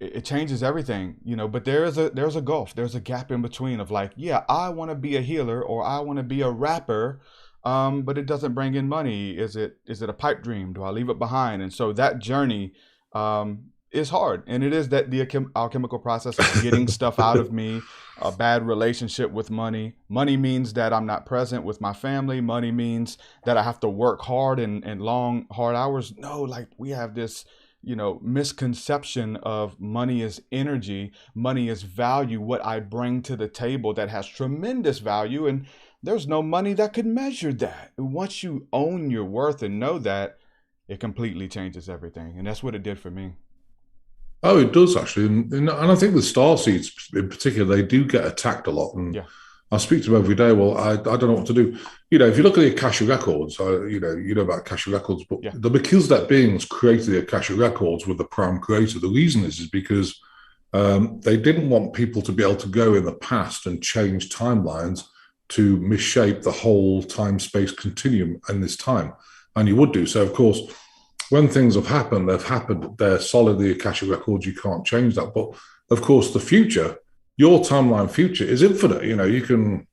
it changes everything, but there's a gulf, there's a gap in between of like, I want to be a healer, or I want to be a rapper, but it doesn't bring in money. Is it a pipe dream? Do I leave it behind? And so that journey is hard, and it is that the alchemical process of getting stuff out of me. A bad relationship with money. Money means that I'm not present with my family. Money means that I have to work hard and long, hard hours. No, like we have this misconception of money is energy, money is value, what I bring to the table that has tremendous value, and there's no money that could measure that. Once you own your worth and know that, it completely changes everything, and that's what it did for me. Oh, it does actually, and I think the Starseeds in particular, they do get attacked a lot, and I speak to them every day. Well, I don't know what to do. If you look at the Akasha records, you know about Akasha records, but the Melchizedek beings created the Akasha records with the prime creator. The reason is because they didn't want people to be able to go in the past and change timelines to misshape the whole time-space continuum in this time, and you would do so, of course. When things have happened, they're solid, the Akasha records, you can't change that. But of course, the future, your timeline future is infinite. You can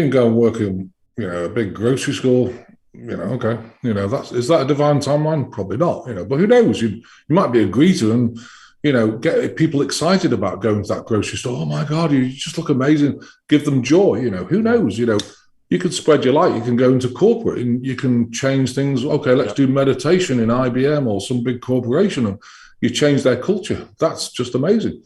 go and work in, a big grocery store, okay. Is that a divine timeline? Probably not, but who knows? You might be a greeter and, get people excited about going to that grocery store. Oh my God, you just look amazing. Give them joy, who knows, You can spread your light. You can go into corporate and you can change things. Okay, let's do meditation in IBM or some big corporation, and you change their culture. That's just amazing.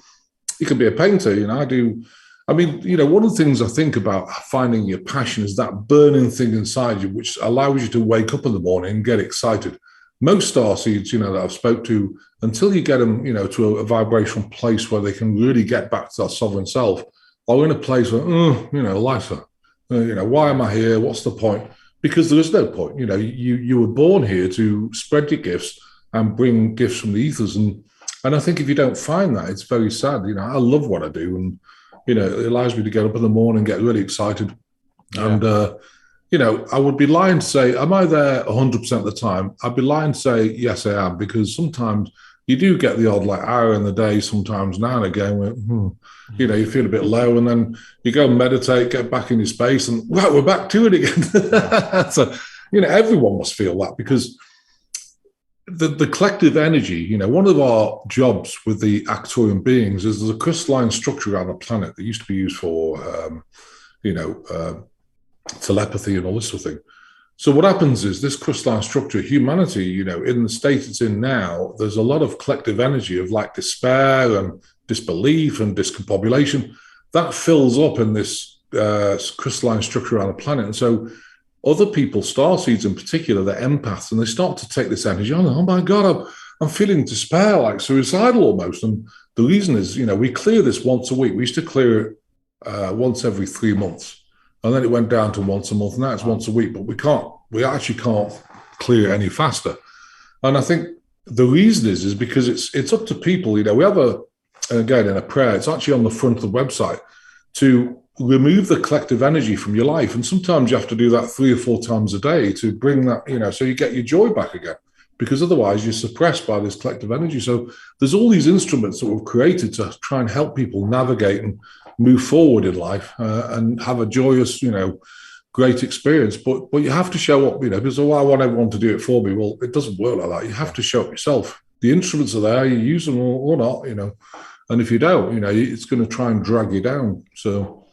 You can be a painter. I do I mean, one of the things I think about finding your passion is that burning thing inside you, which allows you to wake up in the morning and get excited. Most starseeds, that I've spoke to, until you get them, to a vibrational place where they can really get back to that sovereign self, are in a place where, life's why am I here? What's the point? Because there is no point. You were born here to spread your gifts and bring gifts from the ethers. And I think if you don't find that, it's very sad. I love what I do. And, it allows me to get up in the morning and get really excited. Yeah. And, I would be lying to say, am I there 100% of the time? I'd be lying to say, yes, I am. Because sometimes you do get the odd hour in the day, sometimes now and again, where, you feel a bit low, and then you go and meditate, get back in your space, and wow, we're back to it again. So, everyone must feel that, because the collective energy, one of our jobs with the Actorian beings is there's a crystalline structure around the planet that used to be used for, telepathy and all this sort of thing. So what happens is this crystalline structure, humanity, in the state it's in now, there's a lot of collective energy of despair and disbelief and discombobulation that fills up in this crystalline structure around the planet. And so other people, starseeds in particular, they're empaths, and they start to take this energy on. Oh my God, I'm feeling despair, like suicidal almost. And the reason is, we clear this once a week. We used to clear it once every 3 months. And then it went down to once a month. Now it's once a week, but we actually can't clear it any faster. And I think the reason is because it's up to people. We have again, in a prayer, it's actually on the front of the website, to remove the collective energy from your life. And sometimes you have to do that 3 or 4 times a day to bring that, so you get your joy back again, because otherwise you're suppressed by this collective energy. So there's all these instruments that we've created to try and help people navigate and move forward in life and have a joyous, great experience. But you have to show up, because I want everyone to do it for me. Well, it doesn't work like that. You have to show up yourself. The instruments are there, you use them or not, and if you don't, it's going to try and drag you down. So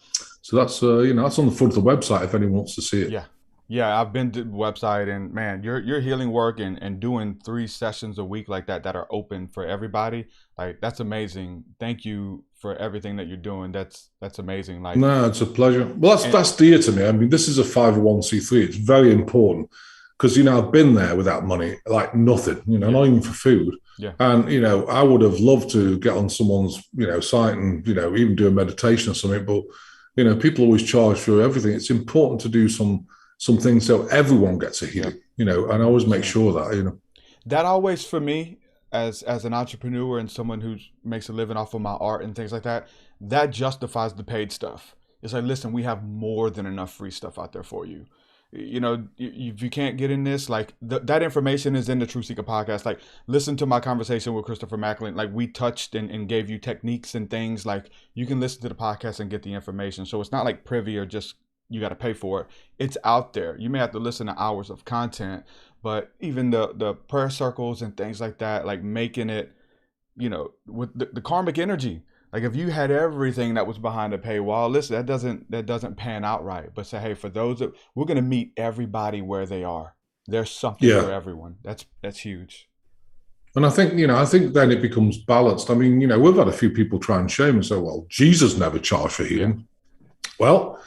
that's, that's on the front of the website if anyone wants to see it. Yeah, I've been to the website, and man, your healing work and doing 3 sessions a week like that are open for everybody. That's amazing. Thank you for everything that you're doing. That's amazing. No, it's a pleasure. Well, that's dear to me. I mean, this is a 501c3. It's very important because, I've been there without money, nothing, not even for food. Yeah. And, I would have loved to get on someone's, site and, even do a meditation or something. But, people always charge for everything. It's important to do some things so everyone gets a healing, and I always make sure that, That always, for me, as an entrepreneur and someone who makes a living off of my art and things like that, that justifies the paid stuff. It's listen, we have more than enough free stuff out there for you. If you can't get in this, that information is in the TruthSeekah podcast. Listen to my conversation with Christopher Macklin. We touched and gave you techniques and things. You can listen to the podcast and get the information. So it's not privy or just you got to pay for it. It's out there. You may have to listen to hours of content, but even the prayer circles and things like that, making it, with the karmic energy. If you had everything that was behind a paywall, listen, that doesn't pan out right. But say, hey, for those that we're going to meet everybody where they are. There's something for everyone. That's huge. And I think then it becomes balanced. I mean, we've had a few people try and shame and say, well, Jesus never charged for healing. Yeah. Well,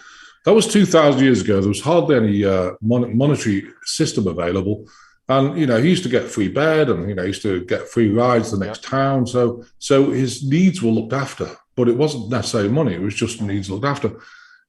that was 2,000 years ago. There was hardly any monetary system available. And, he used to get free bed and, he used to get free rides to the next town. So his needs were looked after, but it wasn't necessarily money. It was just needs looked after.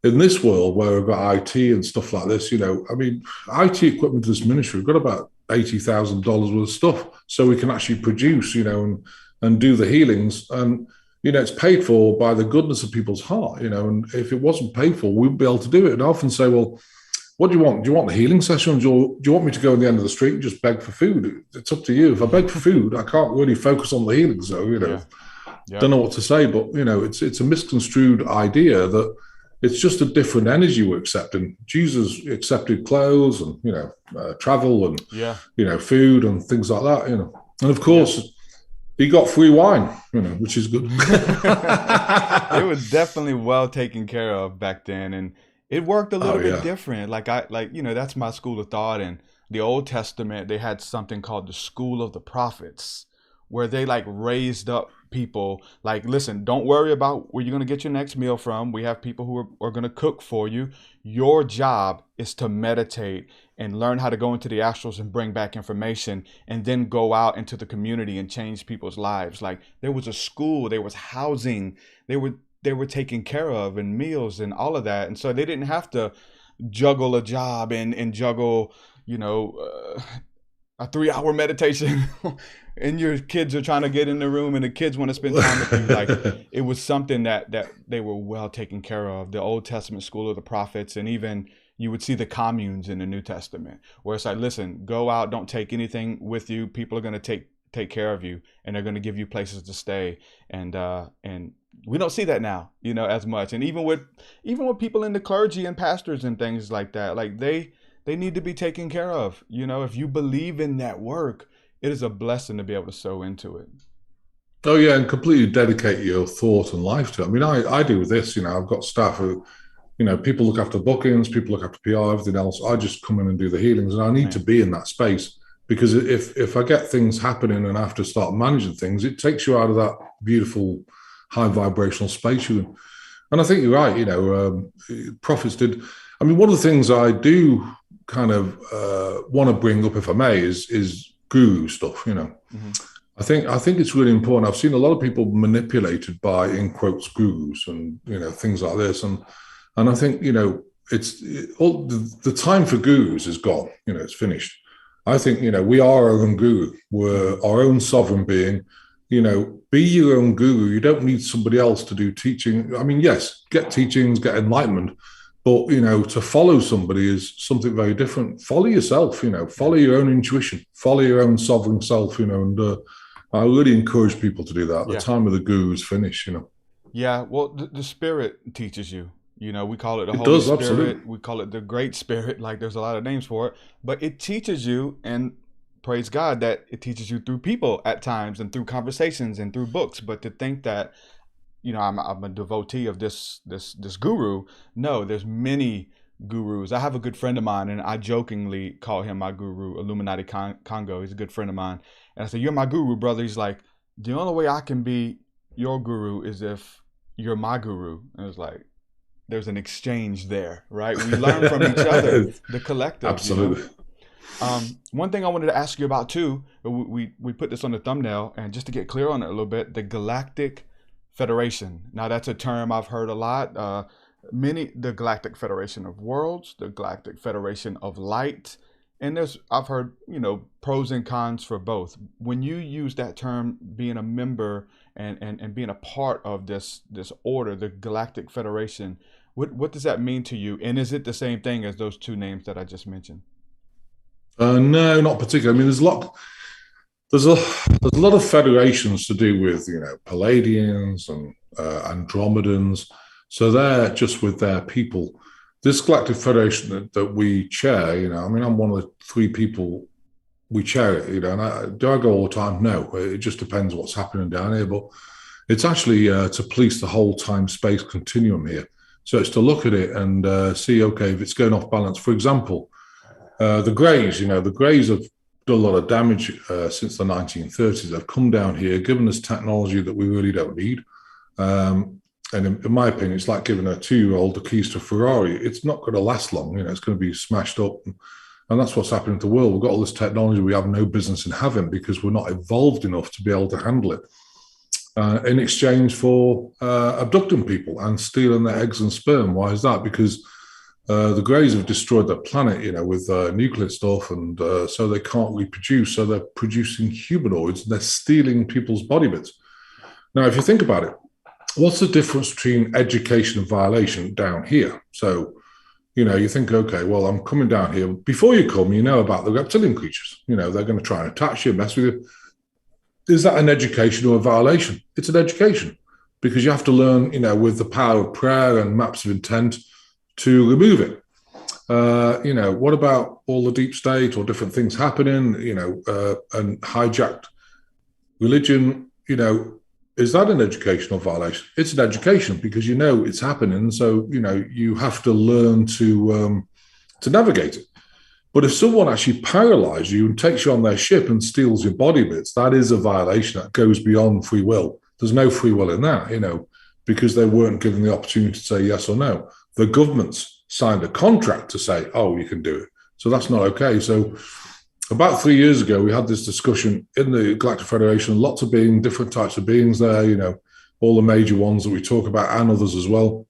In this world where we've got IT and stuff like this, IT equipment to this ministry, we've got about $80,000 worth of stuff so we can actually produce, and do the healings. And, it's paid for by the goodness of people's heart, and if it wasn't paid for, we wouldn't be able to do it. And I often say, well, what do you want? Do you want a healing session? Do you want me to go on the end of the street and just beg for food? It's up to you. If I beg for food, I can't really focus on the healing. So, don't know what to say, but, it's a misconstrued idea that it's just a different energy we're accepting. Jesus accepted clothes and, travel and, food and things like that, And of course, he got free wine, which is good. It was definitely well taken care of back then. And it worked a little bit different. That's my school of thought. In the Old Testament, they had something called the School of the Prophets, where they like raised up people like, listen, don't worry about where you're going to get your next meal from. We have people who are going to cook for you. Your job is to meditate and learn how to go into the astrals and bring back information, and then go out into the community and change people's lives. Like, there was a school, there was housing, they were taken care of, and meals and all of that. And so they didn't have to juggle a job and juggle, a 3-hour meditation and your kids are trying to get in the room and the kids want to spend time with you. Like, it was something that they were well taken care of. The Old Testament school of the prophets, and even you would see the communes in the New Testament, where it's like, listen, go out, don't take anything with you. People are going to take care of you, and they're going to give you places to stay. And we don't see that now, as much. And even with people in the clergy and pastors and things like that, like they need to be taken care of. If you believe in that work, it is a blessing to be able to sow into it. Oh yeah, and completely dedicate your thought and life to it. I mean, I do with this. I've got staff who, people look after bookings, people look after PR, everything else. I just come in and do the healings, and I need to be in that space, because if I get things happening and I have to start managing things, it takes you out of that beautiful high vibrational space. And I think you're right. Prophets did. I mean, one of the things I do kind of want to bring up, if I may, is guru stuff. Mm-hmm. I think it's really important. I've seen a lot of people manipulated by, in quotes, gurus and things like this, and I think it's all the time for gurus is gone. It's finished. I think we are our own guru. We're our own sovereign being. Be your own guru. You don't need somebody else to do teaching. I mean, yes, get teachings, get enlightenment, but to follow somebody is something very different. Follow yourself. Follow your own intuition. Follow your own sovereign self. And I really encourage people to do that. The time of the guru is finished. Yeah. Well, the Spirit teaches you. We call it the It Holy does, Spirit. absolutely. We call it the Great Spirit. Like, there's a lot of names for it, but it teaches you, and praise God that it teaches you through people at times, and through conversations and through books. But to think that, I'm a devotee of this guru. No, there's many gurus. I have a good friend of mine, and I jokingly call him my guru, Illuminati Congo. He's a good friend of mine. And I said, "You're my guru, brother." He's like, "The only way I can be your guru is if you're my guru." And it's like, there's an exchange there, right? We learn from each other, the collective. Absolutely. One thing I wanted to ask you about too, we put this on the thumbnail, and just to get clear on it a little bit, the Galactic Federation. Now, that's a term I've heard a lot. The Galactic Federation of Worlds, the Galactic Federation of Light, and I've heard pros and cons for both. When you use that term, being a member and being a part of this order, the Galactic Federation, what does that mean to you? And is it the same thing as those two names that I just mentioned? No, not particularly. I mean, there's a lot of federations to do with Palladians and Andromedans. So they're just with their people. This Galactic Federation that we chair, I mean, I'm one of the 3 people we chair it. And do I go all the time? No, it just depends what's happening down here. But it's actually to police the whole time-space continuum here. So it's to look at it and see, okay, if it's going off balance. For example, the Greys, the Greys have done a lot of damage since the 1930s. They've come down here, given us technology that we really don't need. And in my opinion, it's like giving a 2-year-old the keys to a Ferrari. It's not going to last long. It's going to be smashed up. And that's what's happening to the world. We've got all this technology we have no business in having because we're not evolved enough to be able to handle it. In exchange for abducting people and stealing their eggs and sperm. Why is that? Because the Greys have destroyed their planet, with nuclear stuff, and so they can't reproduce. So they're producing humanoids, and they're stealing people's body bits. Now, if you think about it, what's the difference between education and violation down here? So, you think, okay, well, I'm coming down here. Before you come, about the reptilian creatures. They're going to try and attach you, mess with you. Is that an education or a violation? It's an education, because you have to learn, with the power of prayer and maps of intent to remove it. What about all the deep state or different things happening, and hijacked religion, is that an educational violation? It's an education because it's happening. So, you have to learn to navigate it. But if someone actually paralyzes you and takes you on their ship and steals your body bits, that is a violation that goes beyond free will. There's no free will in that, because they weren't given the opportunity to say yes or no. The government's signed a contract to say, oh, you can do it. So that's not okay. So about 3 years ago, we had this discussion in the Galactic Federation, lots of beings, different types of beings there, all the major ones that we talk about and others as well.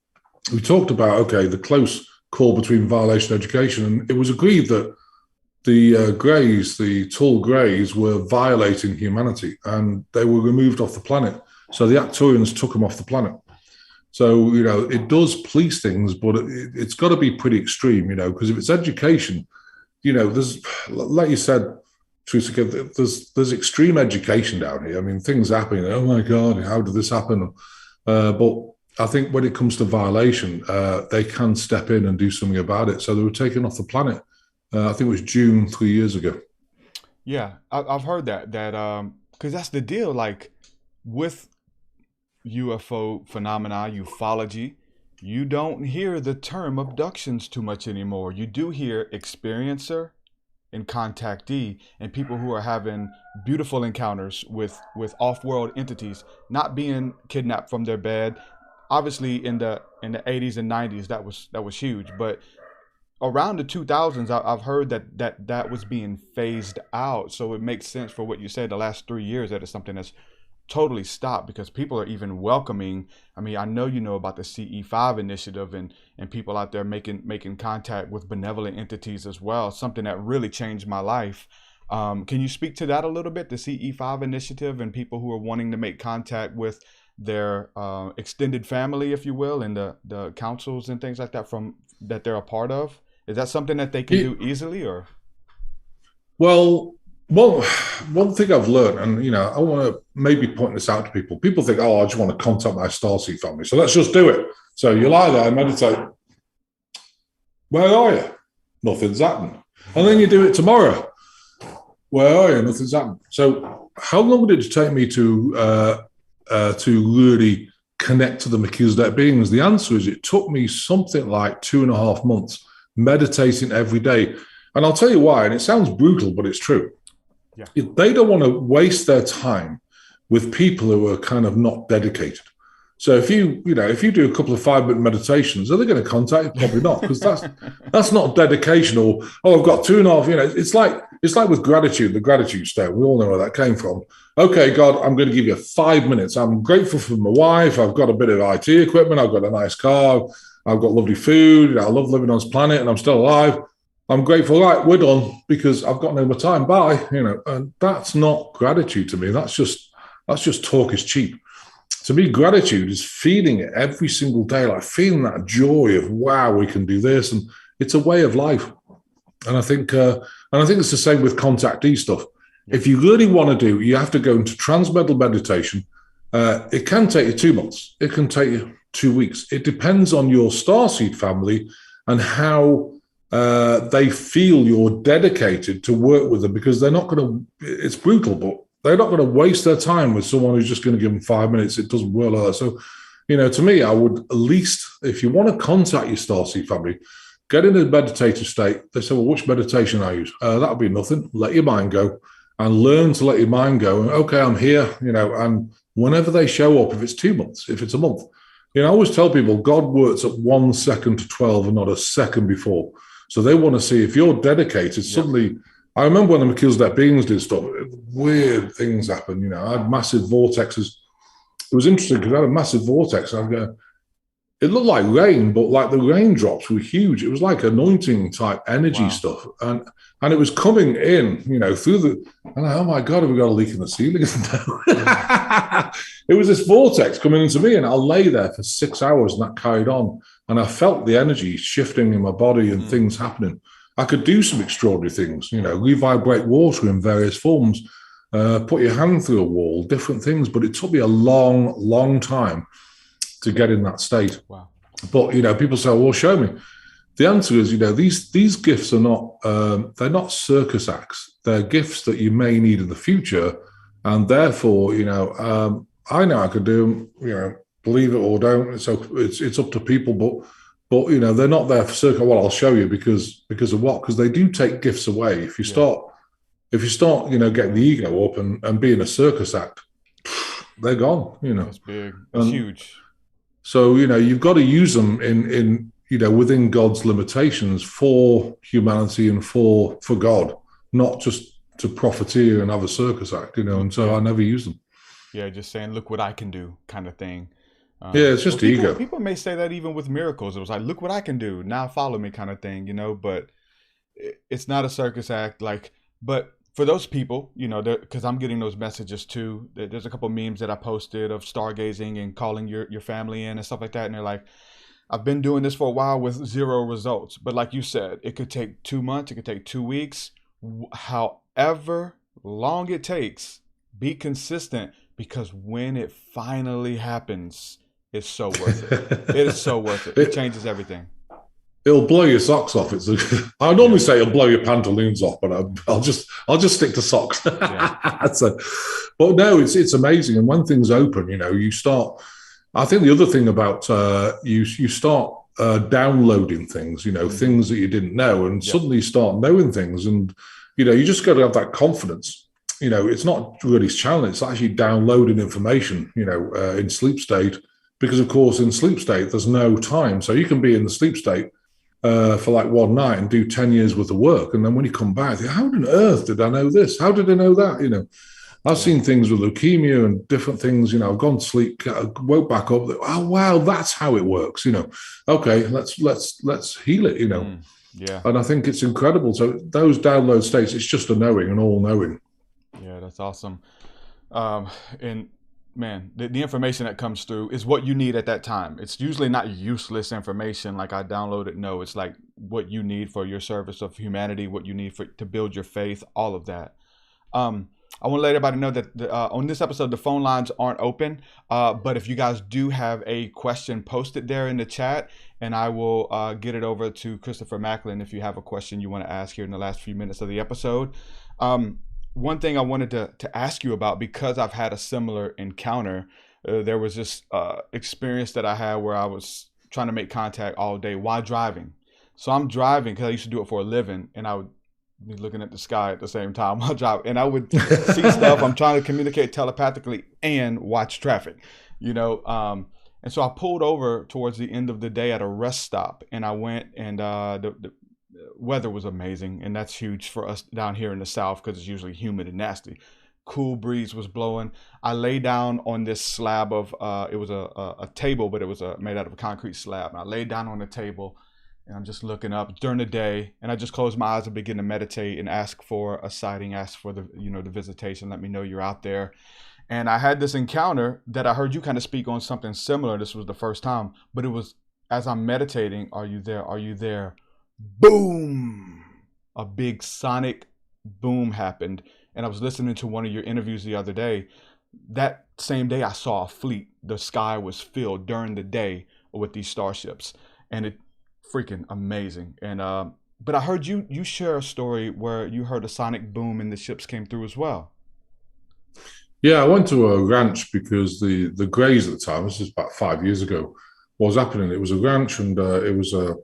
We talked about, okay, the close call between violation and education. And it was agreed that the Greys, the tall Greys, were violating humanity and they were removed off the planet. So the Arcturians took them off the planet. So, it does police things, but it's got to be pretty extreme, because if it's education, there's, like you said, TruthSeekah, there's extreme education down here. I mean, things happening. Oh my God, how did this happen? But I think when it comes to violation, they can step in and do something about it. So they were taken off the planet. I think it was June 3 years ago. Yeah, I've heard that because that's the deal. Like with UFO phenomena, ufology, you don't hear the term abductions too much anymore. You do hear experiencer and contactee and people who are having beautiful encounters with off-world entities, not being kidnapped from their bed. Obviously, in the 80s and 90s, that was huge. But around the 2000s, I've heard that was being phased out. So it makes sense for what you said the last 3 years that it's something that's totally stopped because people are even welcoming. I mean, I know you know about the CE5 initiative and people out there making contact with benevolent entities as well, something that really changed my life. Can you speak to that a little bit, the CE5 initiative and people who are wanting to make contact with their extended family, if you will, and the councils and things like that that they're a part of? Is that something that they can do easily or? Well, one thing I've learned, and I want to maybe point this out to people. People think, oh, I just want to contact my Starseed family, so let's just do it. So you lie there and meditate. Where are you? Nothing's happened. And then you do it tomorrow. Where are you? Nothing's happened. So how long did it take me to really connect to the Melchizedek beings? The answer is it took me something like 2.5 months meditating every day. And I'll tell you why, and it sounds brutal, but it's true. Yeah. They don't want to waste their time with people who are kind of not dedicated. So if you do a couple of 5-minute meditations, are they going to contact you? Probably not, because that's not dedication. Or I've got 2.5. It's like with gratitude, the gratitude state. We all know where that came from. Okay, God, I'm going to give you 5 minutes. I'm grateful for my wife. I've got a bit of IT equipment. I've got a nice car. I've got lovely food. I love living on this planet, and I'm still alive. I'm grateful. Right, we're done because I've got no more time. Bye. And that's not gratitude to me. That's just talk is cheap. To me, gratitude is feeling it every single day, like feeling that joy of, wow, we can do this. And it's a way of life. And I think it's the same with contactee stuff. If you really want to do, you have to go into transcendental meditation. It can take you 2 months. It can take you 2 weeks. It depends on your Starseed family and how they feel you're dedicated to work with them, because they're not going to, it's brutal, but they're not going to waste their time with someone who's just going to give them 5 minutes. It doesn't work like that. So, to me, I would at least, if you want to contact your Starseed family, get in a meditative state. They say, well, which meditation I use? That'll be nothing. Let your mind go and learn to let your mind go. And okay, I'm here, and whenever they show up, if it's 2 months, if it's a month, I always tell people God works at 1 second to 12 and not a second before. So they want to see if you're dedicated. Suddenly, I remember when the Melchizedek beings did stuff, weird things happened. I had massive vortexes. It was interesting because I had a massive vortex. It looked like rain, but like the raindrops were huge. It was like anointing type energy stuff. And it was coming in, through the, and oh my God, have we got a leak in the ceiling? It was this vortex coming into me, and I lay there for 6 hours and that carried on. And I felt the energy shifting in my body and things happening. I could do some extraordinary things, revibrate water in various forms, put your hand through a wall, different things. But it took me a long, long time to get in that state. Wow. But, people say, well, show me. The answer is, these gifts are not, they're not circus acts. They're gifts that you may need in the future. And therefore, I know I could do them, believe it or don't. So it's up to people. But But they're not there for circle. Well, I'll show you because of what? Because they do take gifts away. If you start, getting the ego up and being a circus act, they're gone. That's big. That's huge. So you've got to use them in within God's limitations for humanity and for God, not just to profiteer and have a circus act. And so I never use them. Yeah, just saying, look what I can do, kind of thing. It's just ego. People may say that even with miracles. It was like, look what I can do. Now follow me, kind of thing, But it's not a circus act. But for those people, because I'm getting those messages too. There's a couple memes that I posted of stargazing and calling your family in and stuff like that. And they're like, I've been doing this for a while with 0 results. But like you said, it could take 2 months. It could take 2 weeks. However long it takes, be consistent, because when it finally happens, it's so worth it. It is so worth it. It changes everything. It'll blow your socks off. I normally say it'll blow your pantaloons off, but I'll just stick to socks. Yeah. But no, it's amazing. And when things open, you start. I think the other thing about you start downloading things, things that you didn't know, and suddenly you start knowing things, and you just got to have that confidence. It's not really channeling; it's actually downloading information. In sleep state. Because, of course, in sleep state, there's no time. So you can be in the sleep state for like one night and do 10 years worth of work. And then when you come back, how on earth did I know this? How did I know that? I've seen things with leukemia and different things. I've gone to sleep, woke back up. Oh, wow, that's how it works. Okay, let's heal it, Yeah. And I think it's incredible. So those download states, it's just a knowing, an all knowing. Yeah, that's awesome. And man, the information that comes through is what you need at that time. It's usually not useless information like I downloaded. No, it's like what you need for your service of humanity, what you need to build your faith, all of that. I want to let everybody know that on this episode, the phone lines aren't open. But if you guys do have a question, post it there in the chat, and I will get it over to Christopher Macklin if you have a question you want to ask here in the last few minutes of the episode. One thing I wanted to ask you about, because I've had a similar encounter, there was this experience that I had where I was trying to make contact all day while driving. So I'm driving because I used to do it for a living, and I would be looking at the sky at the same time while driving, and I would see stuff. I'm trying to communicate telepathically and watch traffic, And so I pulled over towards the end of the day at a rest stop, and I went, and the weather was amazing, and that's huge for us down here in the South because it's usually humid and nasty. Cool breeze was blowing. I lay down on this slab of it was a table, but it was made out of a concrete slab. And I laid down on the table, and I'm just looking up during the day, and I just closed my eyes and begin to meditate and ask for a sighting, ask for the the visitation. Let me know you're out there. And I had this encounter that I heard you kind of speak on something similar. This was the first time, but it was as I'm meditating. Are you there? Are you there? Boom! A big sonic boom happened. And I was listening to one of your interviews the other day. That same day, I saw a fleet. The sky was filled during the day with these starships. And it freaking amazing. And but I heard you share a story where you heard a sonic boom and the ships came through as well. Yeah, I went to a ranch because the Greys at the time, this is about 5 years ago, what was happening. It was a ranch, and it was a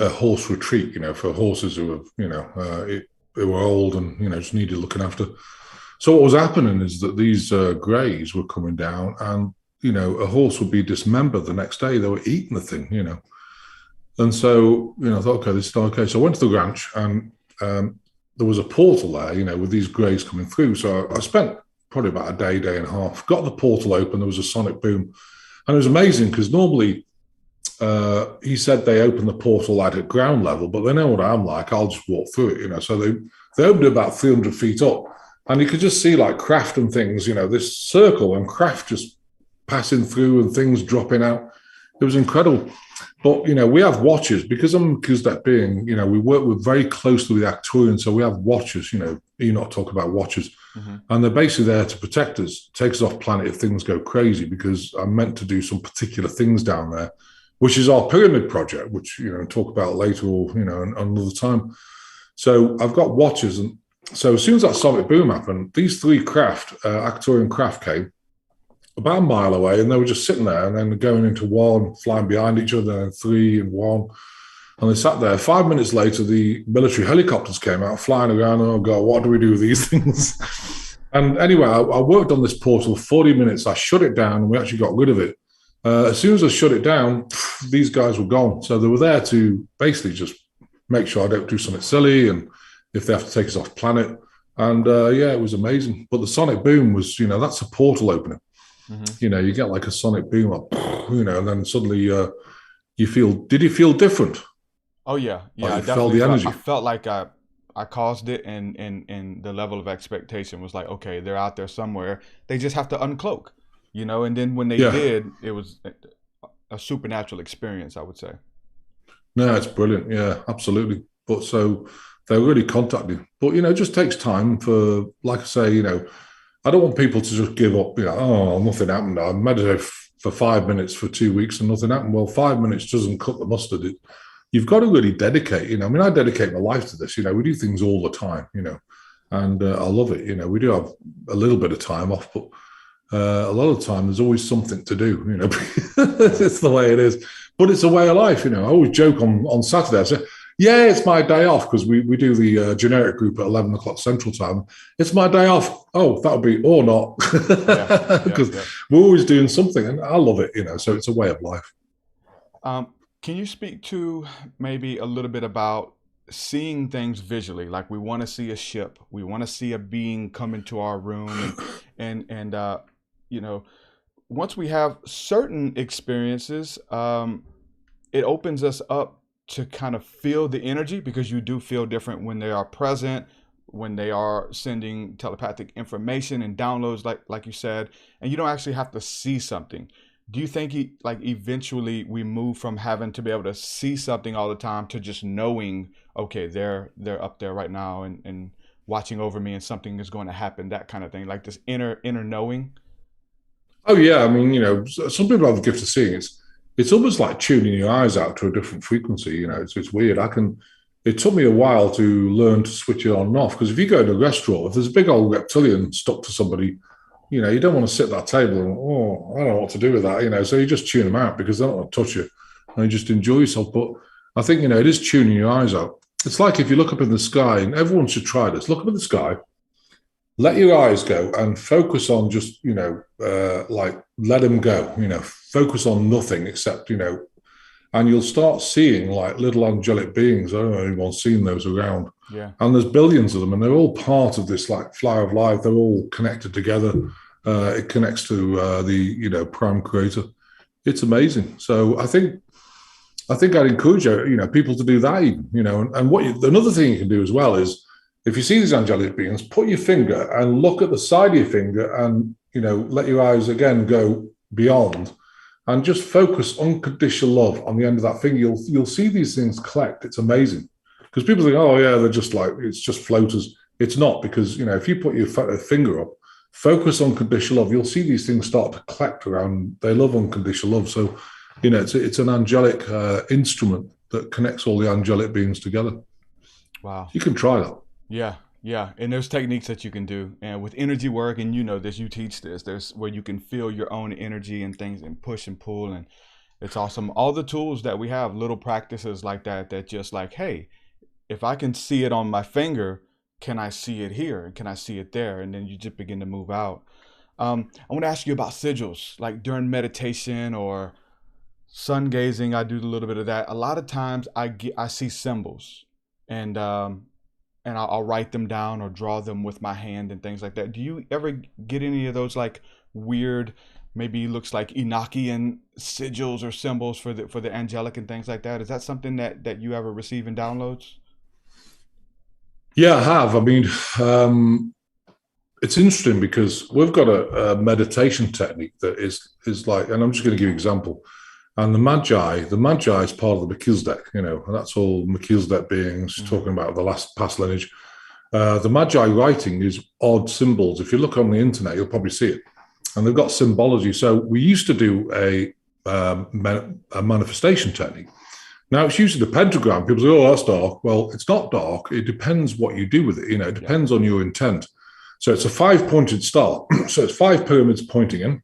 horse retreat, for horses who were, they were old and, just needed looking after. So what was happening is that these Greys were coming down, and, a horse would be dismembered the next day. They were eating the thing, And so, I thought, okay, this is okay. So I went to the ranch, and there was a portal there, with these Greys coming through. So I spent probably about a day and a half, got the portal open. There was a sonic boom. And it was amazing because normally, he said they open the portal at ground level, but they know what I'm like. I'll just walk through it, So they opened it about 300 feet up, and you could just see like craft and things, this circle and craft just passing through and things dropping out. It was incredible. But, we have watchers because I'm Melchizedek being, we work with very closely with Arcturians. So we have watchers, Enoch talk about watchers, and they're basically there to protect us, take us off planet if things go crazy, because I'm meant to do some particular things down there, which is our pyramid project, which, talk about later or, another time. So I've got watchers. And so as soon as that sonic boom happened, these 3 craft, Arcturian craft came, about a mile away, and they were just sitting there and then going into one, flying behind each other, and 3 and 1. And they sat there. 5 minutes later, the military helicopters came out, flying around. Oh, God, what do we do with these things? And anyway, I worked on this portal 40 minutes. I shut it down, and we actually got rid of it. As soon as I shut it down, these guys were gone. So they were there to basically just make sure I don't do something silly, and if they have to take us off planet. And yeah, it was amazing. But the sonic boom was, that's a portal opening. Mm-hmm. You get like a sonic boom, and then suddenly you feel. Did you feel different? Oh yeah, I felt the energy. I felt like I caused it, and the level of expectation was like, okay, they're out there somewhere. They just have to uncloak, And then when they did, it was a supernatural experience, I would say. No, it's brilliant. Yeah, absolutely. But so they really contacted. But it just takes time for, like I say, I don't want people to just give up. Oh, nothing happened. I meditated for 5 minutes for 2 weeks and nothing happened. Well, 5 minutes doesn't cut the mustard. You've got to really dedicate. I dedicate my life to this. We do things all the time. And I love it. We do have a little bit of time off, but a lot of the time there's always something to do. It's the way it is. But it's a way of life. I always joke on Saturday. I say, yeah, it's my day off, because we do the generic group at 11 o'clock Central Time. It's my day off. Oh, that'll be, or not. Because we're always doing something, and I love it, so it's a way of life. Can you speak to maybe a little bit about seeing things visually? Like, we want to see a ship. We want to see a being come into our room. And once we have certain experiences, it opens us up to kind of feel the energy, because you do feel different when they are present, when they are sending telepathic information and downloads, like you said, and you don't actually have to see something. Do you think eventually we move from having to be able to see something all the time to just knowing, okay, they're up there right now and watching over me, and something is going to happen, that kind of thing, like this inner knowing? Oh yeah, some people have the gift of seeing. It's almost like tuning your eyes out to a different frequency. It's weird. It took me a while to learn to switch it on and off, because if you go to a restaurant, if there's a big old reptilian stuck to somebody, you don't want to sit at that table and, I don't know what to do with that, so you just tune them out, because they're not going to touch you, and you just enjoy yourself. But I think, it is tuning your eyes out. It's like if you look up in the sky, and everyone should try this, look up in the sky, let your eyes go and focus on just, like let them go, focus on nothing except, and you'll start seeing like little angelic beings. I don't know if anyone's seen those around. Yeah. And there's billions of them, and they're all part of this like flower of life. They're all connected together. It connects to the, prime creator. It's amazing. So I think I'd encourage people to do that even, and another thing you can do as well is, if you see these angelic beings, put your finger and look at the side of your finger, and, let your eyes again go beyond, and just focus unconditional love on the end of that finger. You'll see these things collect. It's amazing, because people think, oh yeah, they're just like, it's just floaters. It's not, because, if you put your finger up, focus on unconditional love, you'll see these things start to collect around. They love unconditional love. So, it's an angelic instrument that connects all the angelic beings together. Wow. You can try that. Yeah. And there's techniques that you can do, and with energy work, and this, you teach this, there's where you can feel your own energy and things, and push and pull, and it's awesome. All the tools that we have, little practices like that just like, hey, if I can see it on my finger, can I see it here? And can I see it there? And then you just begin to move out. I want to ask you about sigils, like during meditation or sun gazing. I do a little bit of that. A lot of times I see symbols, and I'll write them down or draw them with my hand and things like that. Do you ever get any of those like weird, maybe looks like Enochian sigils or symbols for the angelic and things like that? Is that something that you ever receive in downloads? Yeah, I have. It's interesting, because we've got a meditation technique that is like, and I'm just going to give you an example. And the Magi is part of the Melchizedek, and that's all Melchizedek beings, talking about the past lineage. The Magi writing is odd symbols. If you look on the internet, you'll probably see it. And they've got symbology. So we used to do a manifestation technique. Now, it's usually the pentagram. People say, oh, that's dark. Well, it's not dark. It depends what you do with it. It depends on your intent. So it's a 5-pointed star. So it's 5 pyramids pointing in.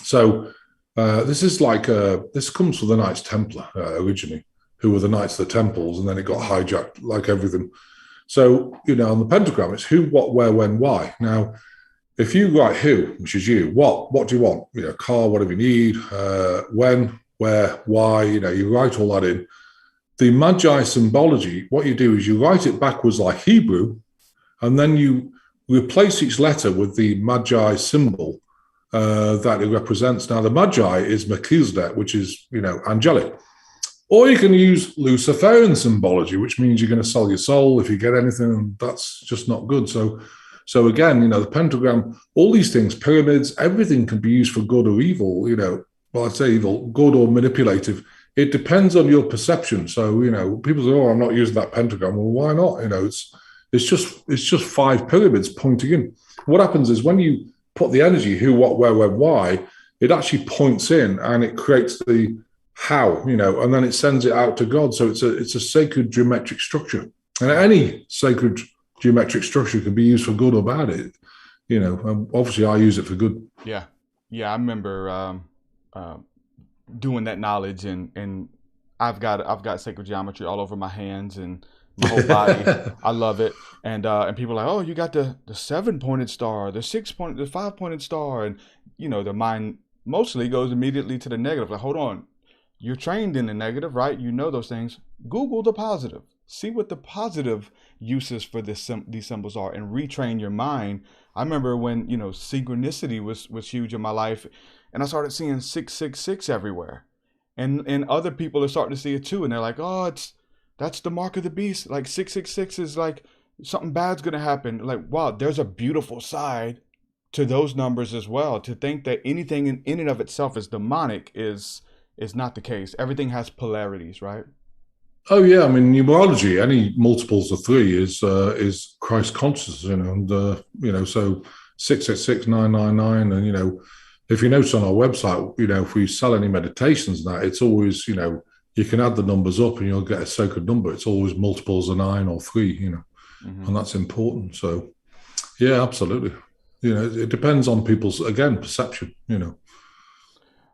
So this is like, this comes from the Knights Templar originally, who were the Knights of the Temples, and then it got hijacked like everything. So, on the pentagram, it's who, what, where, when, why. Now, if you write who, which is you, what do you want? Car, whatever you need, when, where, why, you write all that in. The Magi symbology, what you do is you write it backwards like Hebrew, and then you replace each letter with the Magi symbol that it represents. Now, the Magi is Melchizedek, which is, angelic. Or you can use Luciferian symbology, which means you're going to sell your soul if you get anything, and that's just not good. So again, the pentagram, all these things, pyramids, everything can be used for good or evil, well, I'd say evil, good or manipulative. It depends on your perception. So, people say, I'm not using that pentagram. Well, why not? It's just 5 pyramids pointing in. What happens is when you put the energy, who, what, where, when, why, it actually points in and it creates the how, and then it sends it out to God. So it's a sacred geometric structure. And any sacred geometric structure can be used for good or bad. Obviously I use it for good. Yeah. I remember doing that knowledge, and I've got sacred geometry all over my hands and my whole body. I love it. And people are like, oh, you got the 7-pointed star, the 5-pointed star, and their mind mostly goes immediately to the negative. Like, hold on. You're trained in the negative, right? You know those things. Google the positive. See what the positive uses for these symbols are, and retrain your mind. I remember when, synchronicity was huge in my life, and I started seeing 666 everywhere. And other people are starting to see it too, and they're like, oh, that's the mark of the beast. Like 666 is like something bad's going to happen. Like, wow, there's a beautiful side to those numbers as well. To think that anything in and of itself is demonic is not the case. Everything has polarities, right? Oh yeah, I mean, numerology, any multiples of 3 is Christ consciousness, and so 666, 999, and if you notice on our website, if we sell any meditations, that it's always, you can add the numbers up and you'll get a sacred number. It's always multiples of 9 or 3, and that's important. So yeah, absolutely. It depends on people's, again, perception.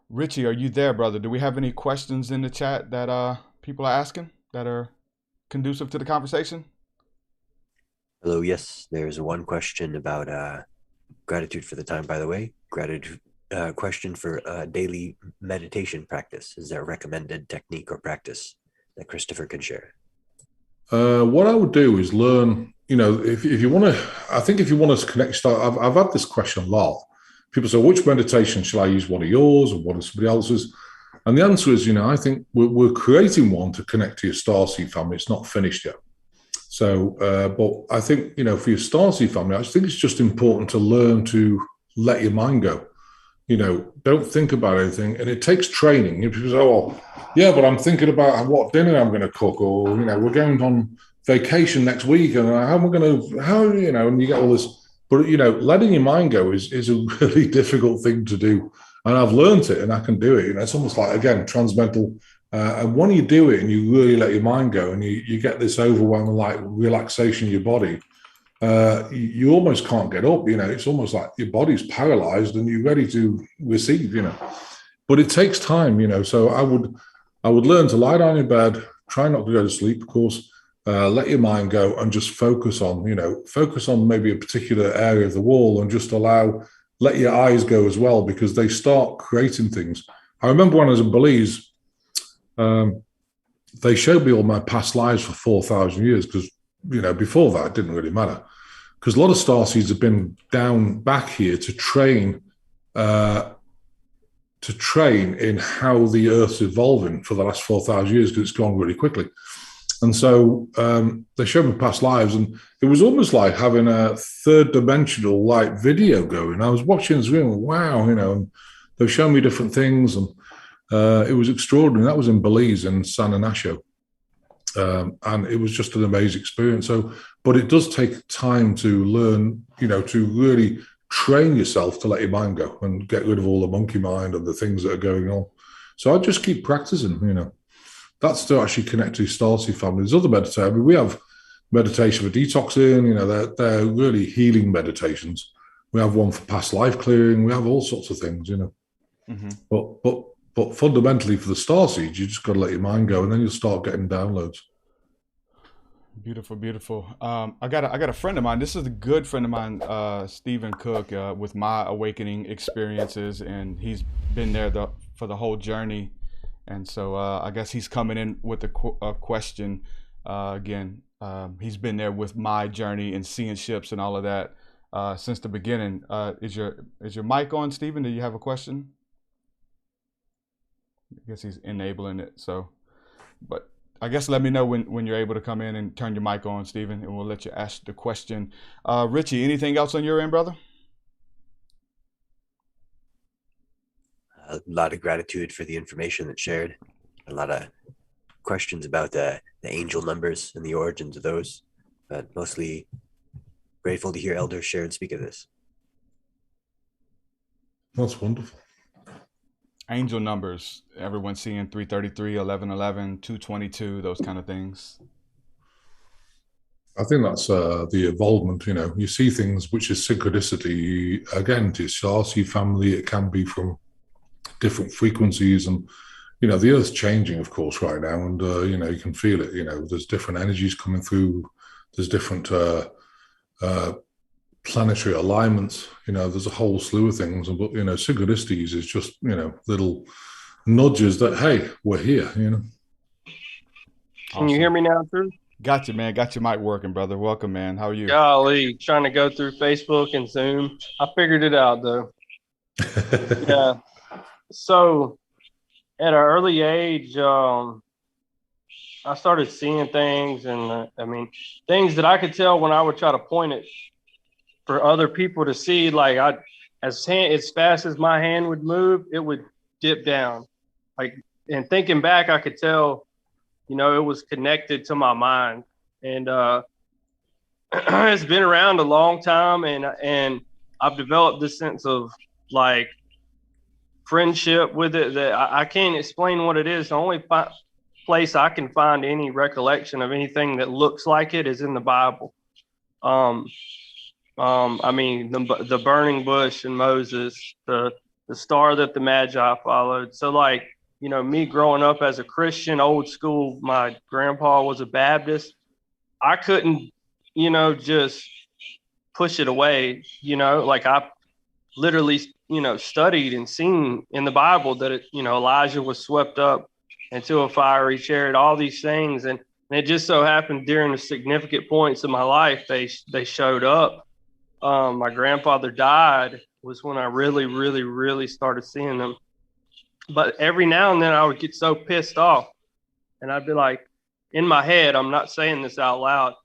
Richie, are you there, brother? Do we have any questions in the chat that people are asking that are conducive to the conversation? Hello, yes. There's one question about gratitude for the time, by the way. Gratitude question for daily meditation practice. Is there a recommended technique or practice that Christopher can share? What I would do is learn, if you want to, I think if you want to connect, I've had this question a lot. People say, which meditation shall I use, one of yours or one of somebody else's? And the answer is, I think we're creating one to connect to your Starseed family. It's not finished yet. So, but I think, for your Starseed family, I think it's just important to learn to let your mind go. Don't think about anything. And it takes training. People say, oh, yeah, but I'm thinking about what dinner I'm going to cook, or, we're going on vacation next week, and how am I going to, and you get all this. But, letting your mind go is a really difficult thing to do. And I've learned it and I can do it. It's almost like, again, transmental. And when you do it and you really let your mind go and you get this overwhelming like relaxation in your body, you almost can't get up. It's almost like your body's paralyzed and you're ready to receive, But it takes time, So I would learn to lie down in bed, try not to go to sleep, of course. Let your mind go and just focus on maybe a particular area of the wall, and just let your eyes go as well, because they start creating things. I remember when I was in Belize, they showed me all my past lives for 4,000 years, because, before that, it didn't really matter. Because a lot of starseeds have been down back here to train in how the Earth's evolving for the last 4,000 years, because it's gone really quickly. And so they showed me past lives, and it was almost like having a third dimensional like video going. I was watching this room, wow, and they showed me different things, and it was extraordinary. That was in Belize in San Ignacio. And it was just an amazing experience. So, but it does take time to learn, to really train yourself to let your mind go and get rid of all the monkey mind and the things that are going on. So I just keep practicing, That's to actually connect to your Starseed family. There's other meditation. We have meditation for detoxing, they're really healing meditations. We have one for past life clearing. We have all sorts of things, Mm-hmm. But fundamentally for the Starseed, you just got to let your mind go, and then you'll start getting downloads. Beautiful, beautiful. I got a friend of mine. This is a good friend of mine, Stephen Cook, with my awakening experiences, and he's been there for the whole journey. And so I guess he's coming in with a question again. He's been there with my journey and seeing ships and all of that since the beginning. Is your mic on, Stephen? Do you have a question? I guess he's enabling it. So, but I guess let me know when you're able to come in and turn your mic on, Stephen, and we'll let you ask the question. Richie, anything else on your end, brother? A lot of gratitude for the information that's shared. A lot of questions about the angel numbers and the origins of those, but mostly grateful to hear elders share and speak of this. That's wonderful. Angel numbers. Everyone's seeing 333, 1111, 222, those kind of things. I think that's the evolvement. You see things which is synchronicity. Again, to Starseed family, it can be from different frequencies, and the Earth's changing, of course, right now, and you can feel it. There's different energies coming through. There's different planetary alignments. There's a whole slew of things, but synchronicities is just little nudges that, hey, we're here. Awesome. Can you hear me now, Truth? Got you, man. Got your mic working, brother. Welcome, man. How are you? Golly, trying to go through Facebook and Zoom. I figured it out, though. Yeah. So at an early age, I started seeing things, and things that I could tell when I would try to point it for other people to see. Like as fast as my hand would move, it would dip down. And thinking back, I could tell, it was connected to my mind. And it's been around a long time, and I've developed this sense of friendship with it that I can't explain what it is. The only place I can find any recollection of anything that looks like it is in the Bible. The burning bush and Moses, the star that the Magi followed. So me growing up as a Christian, old school, my grandpa was a Baptist. I couldn't, just push it away. I literally, studied and seen in the Bible that Elijah was swept up into a fiery chariot, all these things. And it just so happened during the significant points of my life, they showed up. My grandfather died was when I really, really, really started seeing them. But every now and then I would get so pissed off, and I'd be like, in my head, I'm not saying this out loud,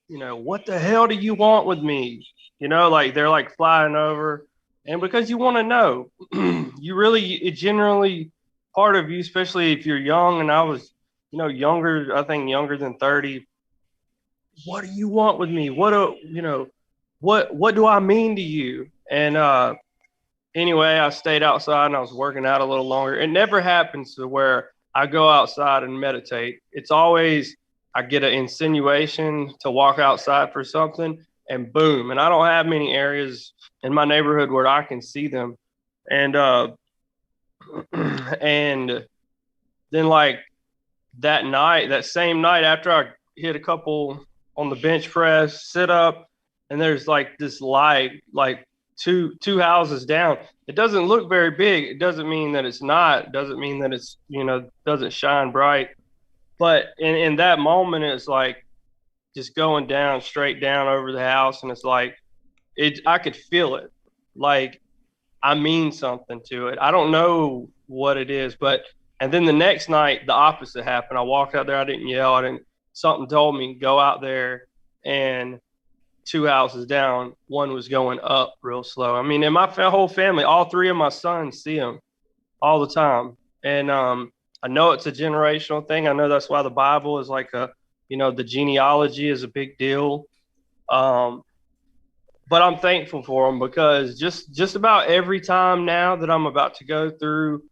what the hell do you want with me? They're flying over. And because you want to know, it generally part of you, especially if you're young, and I was, younger, I think younger than 30. What do you want with me? What do I mean to you? And anyway, I stayed outside and I was working out a little longer. It never happens to where I go outside and meditate. It's always I get an insinuation to walk outside for something, and boom. And I don't have many areas in my neighborhood where I can see them. And and then that same night after I hit a couple on the bench press, sit up, and there's this light, two houses down. It doesn't look very big. It doesn't mean that it's not. It doesn't mean that it's, doesn't shine bright. But in that moment, it's just going down, straight down over the house. And it's I could feel it. I mean something to it. I don't know what it is, and then the next night, the opposite happened. I walked out there. I didn't yell. Something told me, go out there, and two houses down, one was going up real slow. And my whole family, all three of my sons see them all the time. And I know it's a generational thing. I know that's why the Bible is the genealogy is a big deal. But I'm thankful for them, because just about every time now that I'm about to go through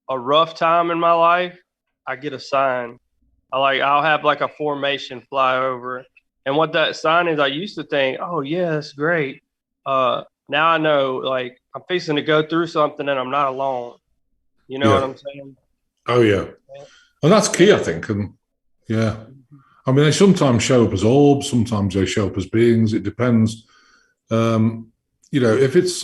a rough time in my life, I get a sign. I'll have a formation fly over. And what that sign is, I used to think, oh yeah, that's great. Now I know I'm fixing to go through something and I'm not alone. You know what I'm saying? Oh, yeah. And that's key, I think. And yeah. I mean, they sometimes show up as orbs, sometimes they show up as beings. It depends. If it's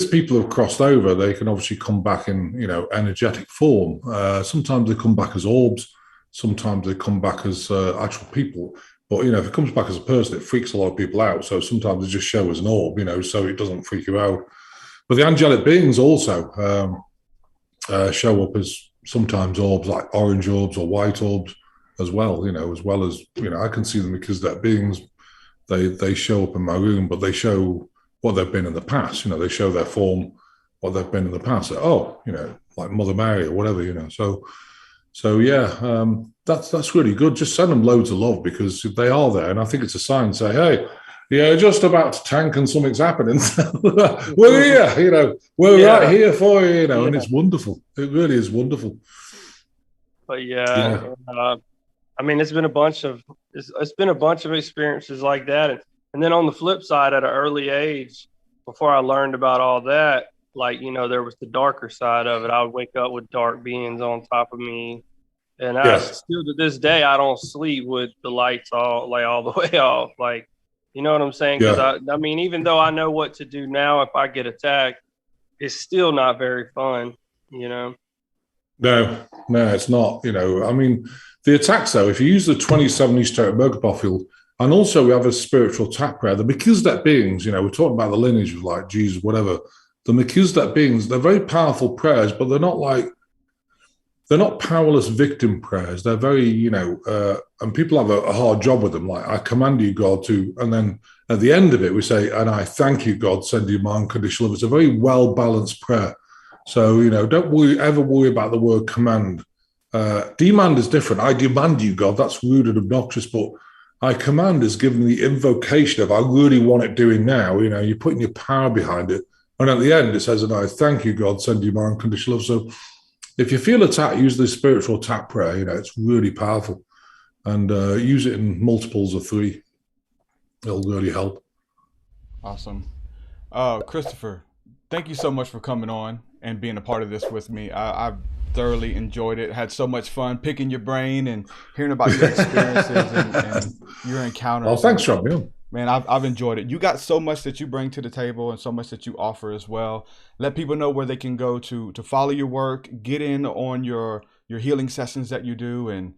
people who've crossed over, they can obviously come back in, energetic form. Sometimes they come back as orbs. Sometimes they come back as actual people. But, if it comes back as a person, it freaks a lot of people out. So sometimes they just show as an orb, so it doesn't freak you out. But the angelic beings also show up as sometimes orbs, like orange orbs or white orbs as well, as well as, I can see them because they're beings. They show up in my room, but they show what they've been in the past. They show their form, what they've been in the past. Like Mother Mary or whatever. So yeah, that's really good. Just send them loads of love because they are there, and I think it's a sign. Say, hey, you're just about to tank and something's happening. We're here, we're right here for you, and it's wonderful. It really is wonderful. But I mean, it's been a bunch of experiences like that, and then on the flip side, at an early age, before I learned about all that, like there was the darker side of it. I would wake up with dark beings on top of me, and I still to this day I don't sleep with the lights all the way off. Like, you know what I'm saying? Because I mean, even though I know what to do now, if I get attacked, it's still not very fun. No, it's not. I mean, the attacks, though, if you use the 27 Esoteric Mercable field, and also we have a spiritual attack prayer, the Melchizedek beings, we're talking about the lineage of like Jesus, whatever. The Melchizedek beings, they're very powerful prayers, but they're not powerless victim prayers. They're very, and people have a hard job with them. Like, I command you, God, to, and then at the end of it, we say, and I thank you, God, send you my unconditional love. It's a very well-balanced prayer. So, don't ever worry about the word command. Demand is different. I demand you, God. That's rude and obnoxious, but I command is giving the invocation of I really want it doing now. You're putting your power behind it. And at the end, it says, and I thank you, God, send you my unconditional love. So if you feel attacked, use the spiritual attack prayer. It's really powerful. And use it in multiples of 3. It'll really help. Awesome. Christopher, thank you so much for coming on and being a part of this with me. I've thoroughly enjoyed it. Had so much fun picking your brain and hearing about your experiences and your encounters. Well, thanks, Rob. Yeah. Man, I've enjoyed it. You got so much that you bring to the table and so much that you offer as well. Let people know where they can go to follow your work, get in on your healing sessions that you do and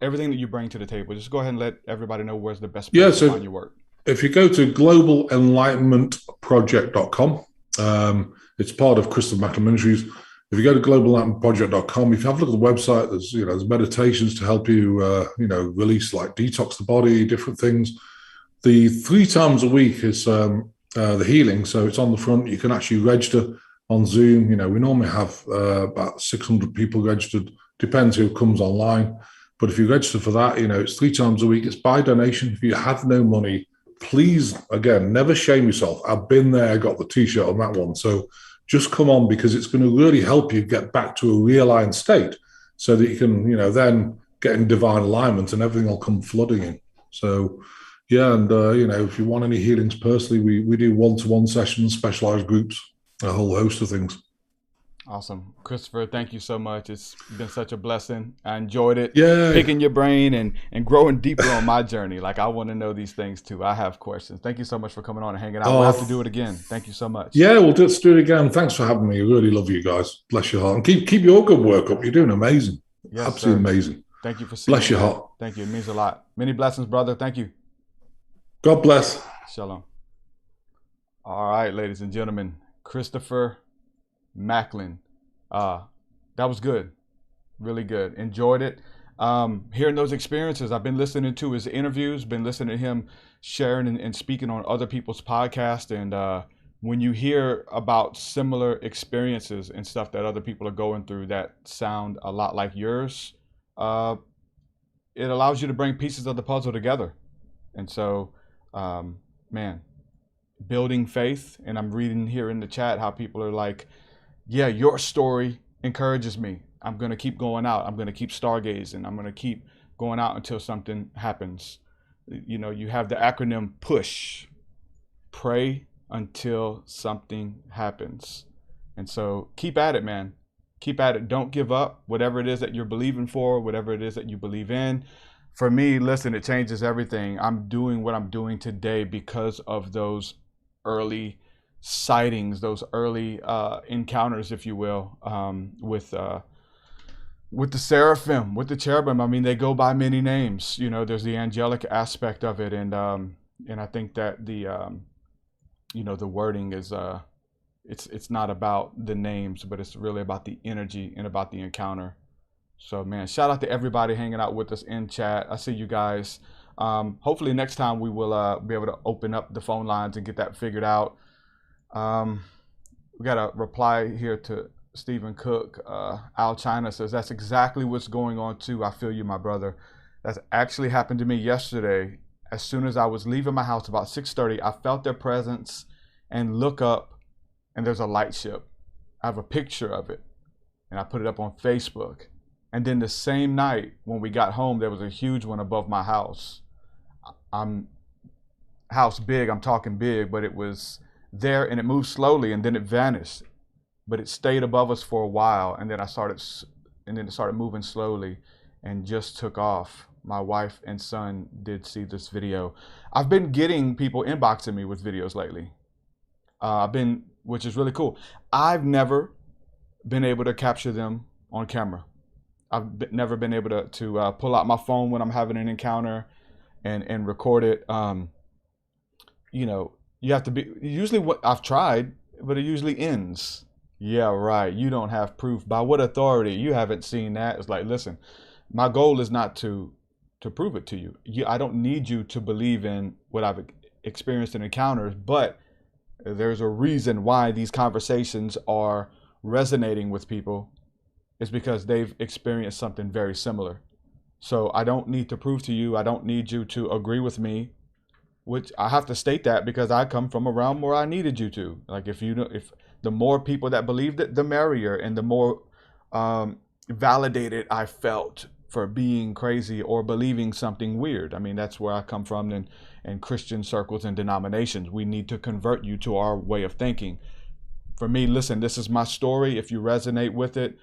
everything that you bring to the table. Just go ahead and let everybody know where's the best place to find your work. If you go to globalenlightenmentproject.com, it's part of Christopher Macklin Ministries. If you go to globalenlightenmentproject.com, if you have a look at the website, there's meditations to help you, release, like detox the body, different things. The 3 times a week is the healing. So it's on the front. You can actually register on Zoom. We normally have about 600 people registered. Depends who comes online. But if you register for that, it's 3 times a week. It's by donation. If you have no money, please, again, never shame yourself. I've been there. I got the T-shirt on that one. So just come on, because it's going to really help you get back to a realigned state so that you can, then get in divine alignment and everything will come flooding in. So, yeah, and, if you want any healings personally, we do one-to-one sessions, specialized groups, a whole host of things. Awesome. Christopher, thank you so much. It's been such a blessing. I enjoyed it. Yeah. Picking your brain and growing deeper on my journey. Like, I want to know these things too. I have questions. Thank you so much for coming on and hanging out. We'll have to do it again. Thank you so much. Yeah, we'll just do it again. Thanks for having me. I really love you guys. Bless your heart. And keep your good work up. You're doing amazing. Yes, absolutely sir. Amazing. Thank you for seeing Bless your heart. Thank you. It means a lot. Many blessings, brother. Thank you. God bless. Shalom. All right, ladies and gentlemen. Christopher Macklin. That was good. Really good. Enjoyed it. Hearing those experiences. I've been listening to his interviews, been listening to him sharing and speaking on other people's podcasts. And when you hear about similar experiences and stuff that other people are going through that sound a lot like yours, it allows you to bring pieces of the puzzle together. And so, building faith. And I'm reading here in the chat how people are like, yeah, your story encourages me. I'm going to keep going out. I'm going to keep stargazing. I'm going to keep going out until something happens. You have the acronym PUSH. Pray until something happens. And so keep at it, man. Keep at it. Don't give up. Whatever it is that you're believing for, whatever it is that you believe in. For me, listen, it changes everything. I'm doing what I'm doing today because of those early sightings, those early encounters, if you will, with the seraphim, with the cherubim. I mean, they go by many names. You know, there's the angelic aspect of it, and I think that the the wording is it's not about the names, but it's really about the energy and about the encounter. So, man, shout out to everybody hanging out with us in chat. I see you guys. Hopefully next time we will be able to open up the phone lines and get that figured out. We got a reply here to Stephen Cook. Al China says, that's exactly what's going on too. I feel you, my brother. That's actually happened to me yesterday. As soon as I was leaving my house about 6:30, I felt their presence and look up and there's a light ship. I have a picture of it and I put it up on Facebook. And then the same night when we got home, there was a huge one above my house. I'm talking big, but it was there and it moved slowly and then it vanished. But it stayed above us for a while, and then it started moving slowly and just took off. My wife and son did see this video. I've been getting people inboxing me with videos lately. Which is really cool. I've never been able to capture them on camera. I've never been able to pull out my phone when I'm having an encounter and record it. You have to be, usually what I've tried, but it usually ends. Yeah, right. You don't have proof. By what authority? You haven't seen that. It's like, listen, my goal is not to prove it to you. I don't need you to believe in what I've experienced in encounters, but there's a reason why these conversations are resonating with people. It's because they've experienced something very similar. So I don't need to prove to you. I don't need you to agree with me, which I have to state that because I come from a realm where I needed you to. Like if the more people that believed it, the merrier, and the more validated I felt for being crazy or believing something weird. I mean, that's where I come from in Christian circles and denominations. We need to convert you to our way of thinking. For me, listen, this is my story. If you resonate with it,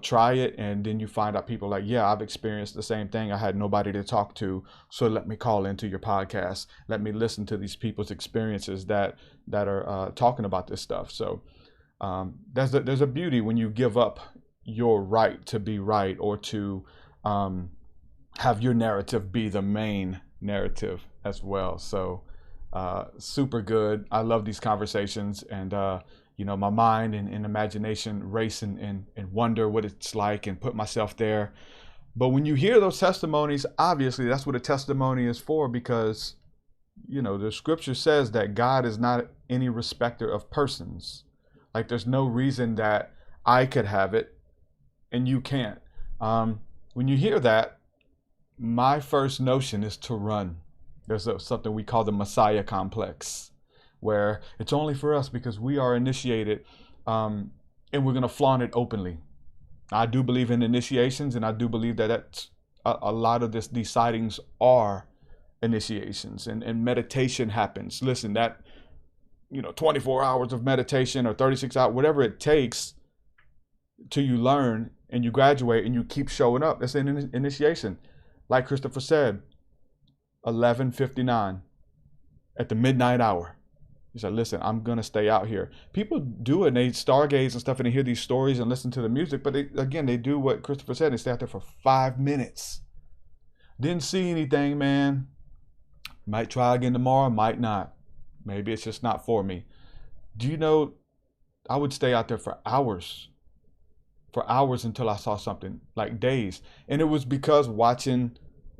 try it, and then you find out people like, yeah, I've experienced the same thing. I had nobody to talk to, so let me call into your podcast. Let me listen to these people's experiences that are talking about this stuff. So there's a beauty when you give up your right to be right, or to have your narrative be the main narrative as well. So super good. I love these conversations, and my mind and imagination race and wonder what it's like and put myself there. But when you hear those testimonies, obviously that's what a testimony is for, because the scripture says that God is not any respecter of persons. Like there's no reason that I could have it and you can't. When you hear that, my first notion is to run. There's something we call the Messiah complex, where it's only for us because we are initiated, and we're going to flaunt it openly. I do believe in initiations, and I do believe that that's a lot of these sightings are initiations, and meditation happens. Listen, that 24 hours of meditation or 36 hours, whatever it takes till you learn and you graduate and you keep showing up, that's an initiation. Like Christopher said, 11:59 at the midnight hour. He said, listen, I'm going to stay out here. People do it, and they stargaze and stuff, and they hear these stories and listen to the music. But they do what Christopher said. They stay out there for 5 minutes. Didn't see anything, man. Might try again tomorrow, might not. Maybe it's just not for me. Do you know, I would stay out there for hours until I saw something, like days. And it was because watching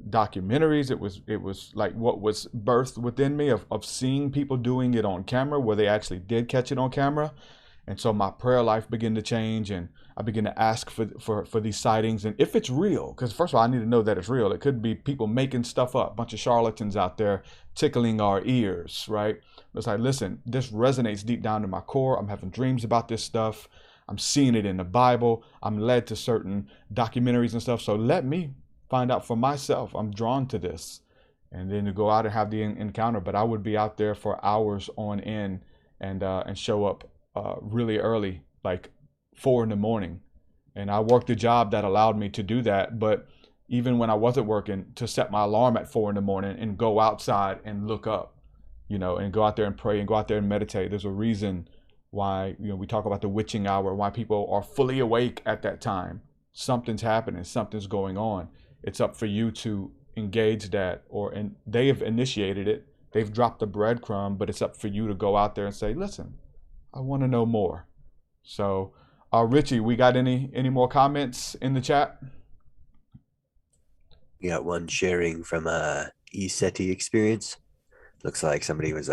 documentaries, it was like what was birthed within me of seeing people doing it on camera, where they actually did catch it on camera. And so my prayer life began to change, and I began to ask for these sightings, and if it's real, because first of all, I need to know that it's real. It could be people making stuff up, a bunch of charlatans out there tickling our ears, right? It's like, listen, this resonates deep down in my core. I'm having dreams about this stuff. I'm seeing it in the Bible. I'm led to certain documentaries and stuff. So let me find out for myself. I'm drawn to this, and then to go out and have the encounter. But I would be out there for hours on end, and show up really early like 4 a.m. And I worked a job that allowed me to do that. But even when I wasn't working, to set my alarm at 4 a.m. and go outside and look up, and go out there and pray and go out there and meditate. There's a reason why, we talk about the witching hour, why people are fully awake at that time. Something's happening, something's going on. It's up for you to engage that, and they have initiated it. They've dropped the breadcrumb, but it's up for you to go out there and say, listen, I want to know more. So, Richie, we got any more comments in the chat? We got one sharing from ESETI experience. Looks like somebody was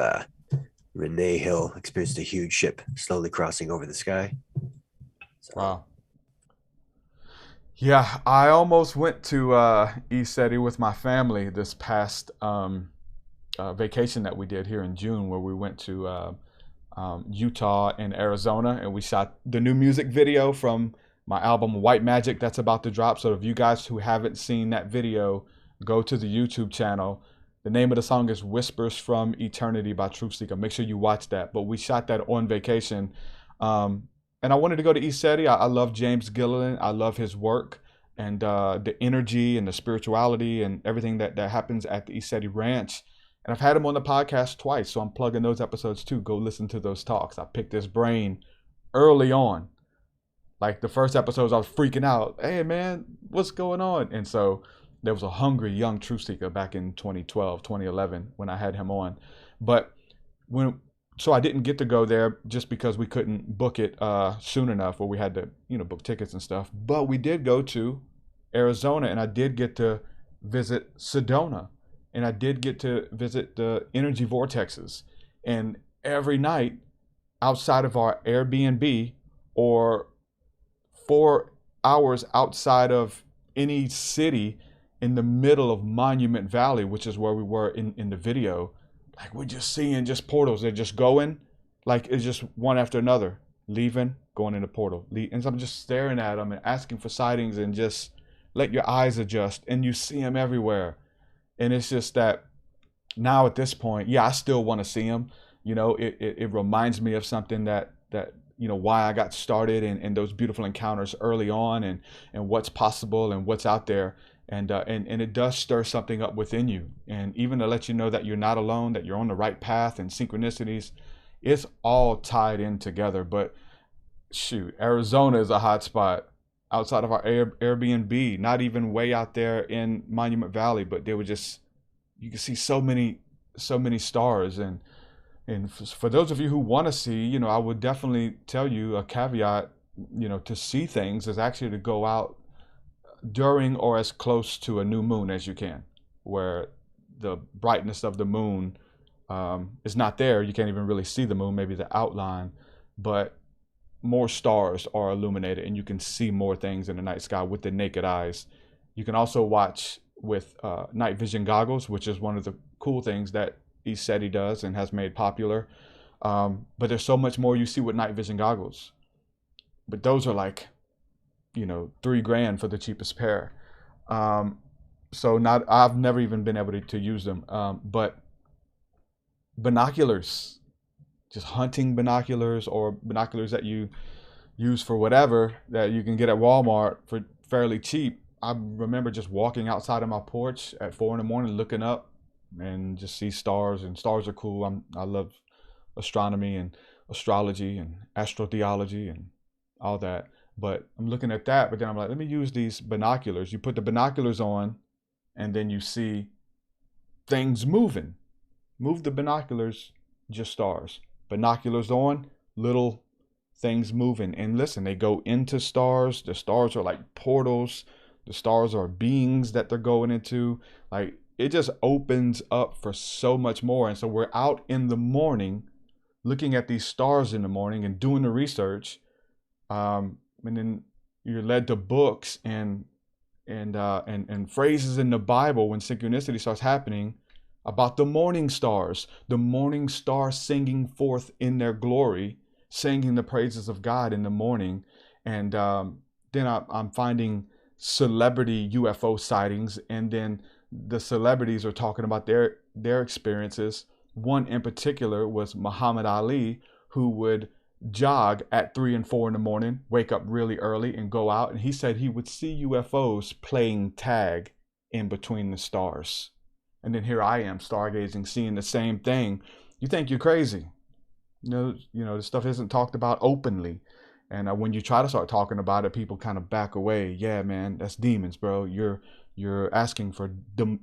Renee Hill experienced a huge ship slowly crossing over the sky. So. Wow. Yeah, I almost went to ESETI with my family this past vacation that we did here in June, where we went to Utah and Arizona, and we shot the new music video from my album White Magic that's about to drop. So if you guys who haven't seen that video, go to the YouTube channel. The name of the song is Whispers from Eternity by TruthSeekah. Make sure you watch that. But we shot that on vacation. And I wanted to go to ESETI. I love James Gilliland. I love his work and the energy and the spirituality and everything that happens at the ESETI Ranch. And I've had him on the podcast twice, so I'm plugging those episodes too. Go listen to those talks. I picked his brain early on. Like the first episodes, I was freaking out. Hey, man, what's going on? And so there was a hungry young TruthSeekah back in 2012, 2011 when I had him on. But so I didn't get to go there just because we couldn't book it soon enough, or we had to, book tickets and stuff. But we did go to Arizona, and I did get to visit Sedona, and I did get to visit the energy vortexes. And every night outside of our Airbnb, or 4 hours outside of any city in the middle of Monument Valley, which is where we were in the video, like we're just seeing just portals. They're just going, like it's just one after another, leaving, going in the portal. And so I'm just staring at them and asking for sightings, and just let your eyes adjust, and you see them everywhere. And it's just that now at this point, I still want to see them. It reminds me of something that why I got started, and those beautiful encounters early on, and what's possible and what's out there. And it does stir something up within you. And even to let you know that you're not alone, that you're on the right path, and synchronicities, it's all tied in together. But shoot, Arizona is a hot spot outside of our Airbnb, not even way out there in Monument Valley, but they were just, you can see so many stars. And for those of you who want to see, I would definitely tell you a caveat, to see things is actually to go out during or as close to a new moon as you can, where the brightness of the moon is not there. You can't even really see the moon, maybe the outline, but more stars are illuminated, and you can see more things in the night sky with the naked eyes. You can also watch with night vision goggles, which is one of the cool things that ESETI does and has made popular. But there's so much more you see with night vision goggles. But those are like, $3,000 for the cheapest pair. So I've never even been able to use them. But binoculars, just hunting binoculars, or binoculars that you use for whatever, that you can get at Walmart for fairly cheap. I remember just walking outside of my porch at 4 a.m, looking up and just see stars, and stars are cool. I love astronomy and astrology and astrotheology and all that. But I'm looking at that, but then I'm like, let me use these binoculars. You put the binoculars on, and then you see things moving. Move the binoculars, just stars. Binoculars on, little things moving. And listen, they go into stars. The stars are like portals. The stars are beings that they're going into. Like, it just opens up for so much more. And so we're out in the morning looking at these stars in the morning and doing the research. And then you're led to books and phrases in the Bible when synchronicity starts happening about the morning stars singing forth in their glory, singing the praises of God in the morning. And then I'm finding celebrity UFO sightings, and then the celebrities are talking about their experiences. One in particular was Muhammad Ali, who would jog at 3 and 4 in the morning, wake up really early and go out. And he said he would see UFOs playing tag in between the stars. And then here I am stargazing, seeing the same thing. You think you're crazy. You know, this stuff isn't talked about openly. And when you try to start talking about it, people kind of back away. Yeah, man, that's demons, bro. You're asking for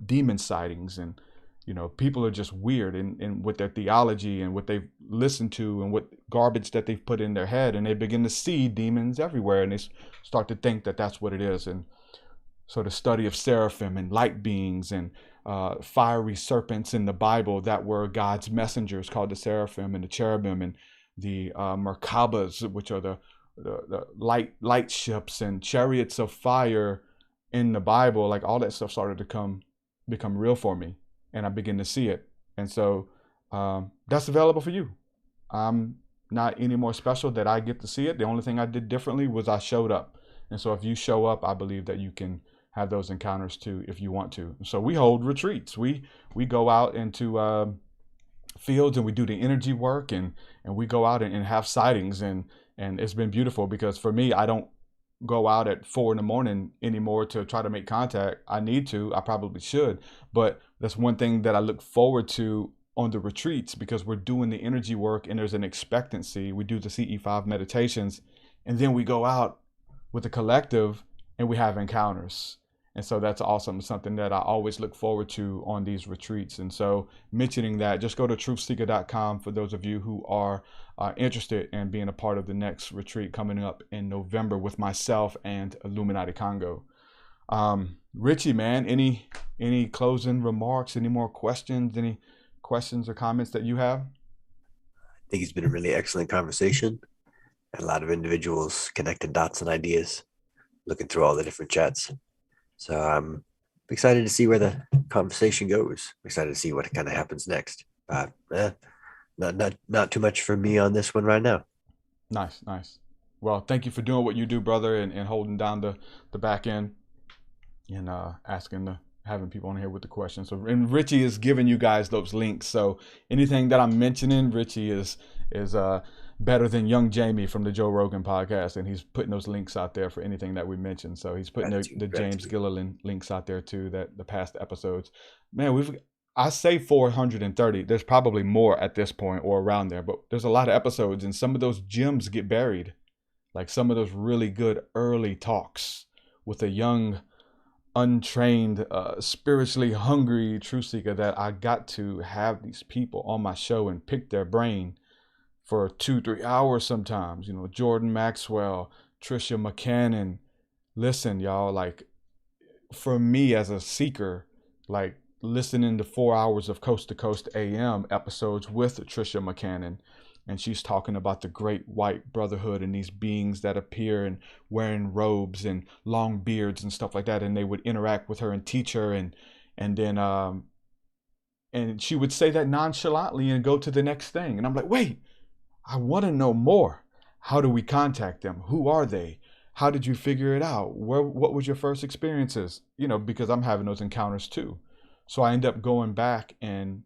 demon sightings. And, you know, people are just weird in with their theology and what they've listened to and what garbage that they've put in their head. And they begin to see demons everywhere. And they start to think that that's what it is. And so the study of seraphim and light beings and fiery serpents in the Bible that were God's messengers, called the seraphim and the cherubim, and the Merkabas, which are the light ships and chariots of fire in the Bible. Like, all that stuff started to become real for me, and I begin to see it. And so that's available for you. I'm not any more special that I get to see it. The only thing I did differently was I showed up. And so if you show up, I believe that you can have those encounters too, if you want to. So we hold retreats. We go out into fields and we do the energy work, and we go out and have sightings, and it's been beautiful, because for me, I don't go out at 4 in the morning anymore to try to make contact. I need to, I probably should, but that's one thing that I look forward to on the retreats, because we're doing the energy work and there's an expectancy. We do the CE5 meditations, and then we go out with the collective and we have encounters. And so that's awesome. Something that I always look forward to on these retreats. And so mentioning that, just go to TruthSeekah.com for those of you who are interested in being a part of the next retreat coming up in November with myself and Illuminati Congo. Richie, man, any closing remarks, any more questions, any questions or comments that you have? I think it's been a really excellent conversation. And a lot of individuals connecting dots and ideas, looking through all the different chats. So I'm excited to see where the conversation goes. I'm excited to see what kind of happens next. Not too much for me on this one right now. Nice. Well, thank you for doing what you do, brother, and holding down the back end and having people on here with the questions. So, and Richie is giving you guys those links. So anything that I'm mentioning, Richie is better than young Jamie from the Joe Rogan podcast, and he's putting those links out there for anything that we mentioned. So he's putting the James Gilliland links out there too, that the past episodes. Man, I say 430. There's probably more at this point or around there, but there's a lot of episodes, and some of those gems get buried. Like some of those really good early talks with a young, untrained, spiritually hungry truth seeker, that I got to have these people on my show and pick their brain for 2-3 hours sometimes. You know, Jordan Maxwell, Trisha McCannon. Listen, y'all, like, for me as a seeker, like listening to 4 hours of Coast to Coast AM episodes with Trisha McCannon, and she's talking about the great white brotherhood and these beings that appear and wearing robes and long beards and stuff like that, and they would interact with her and teach her, and then and she would say that nonchalantly and go to the next thing, and I'm like, wait, I want to know more. How do we contact them? Who are they? How did you figure it out? What was your first experiences? You know, because I'm having those encounters too. So I end up going back and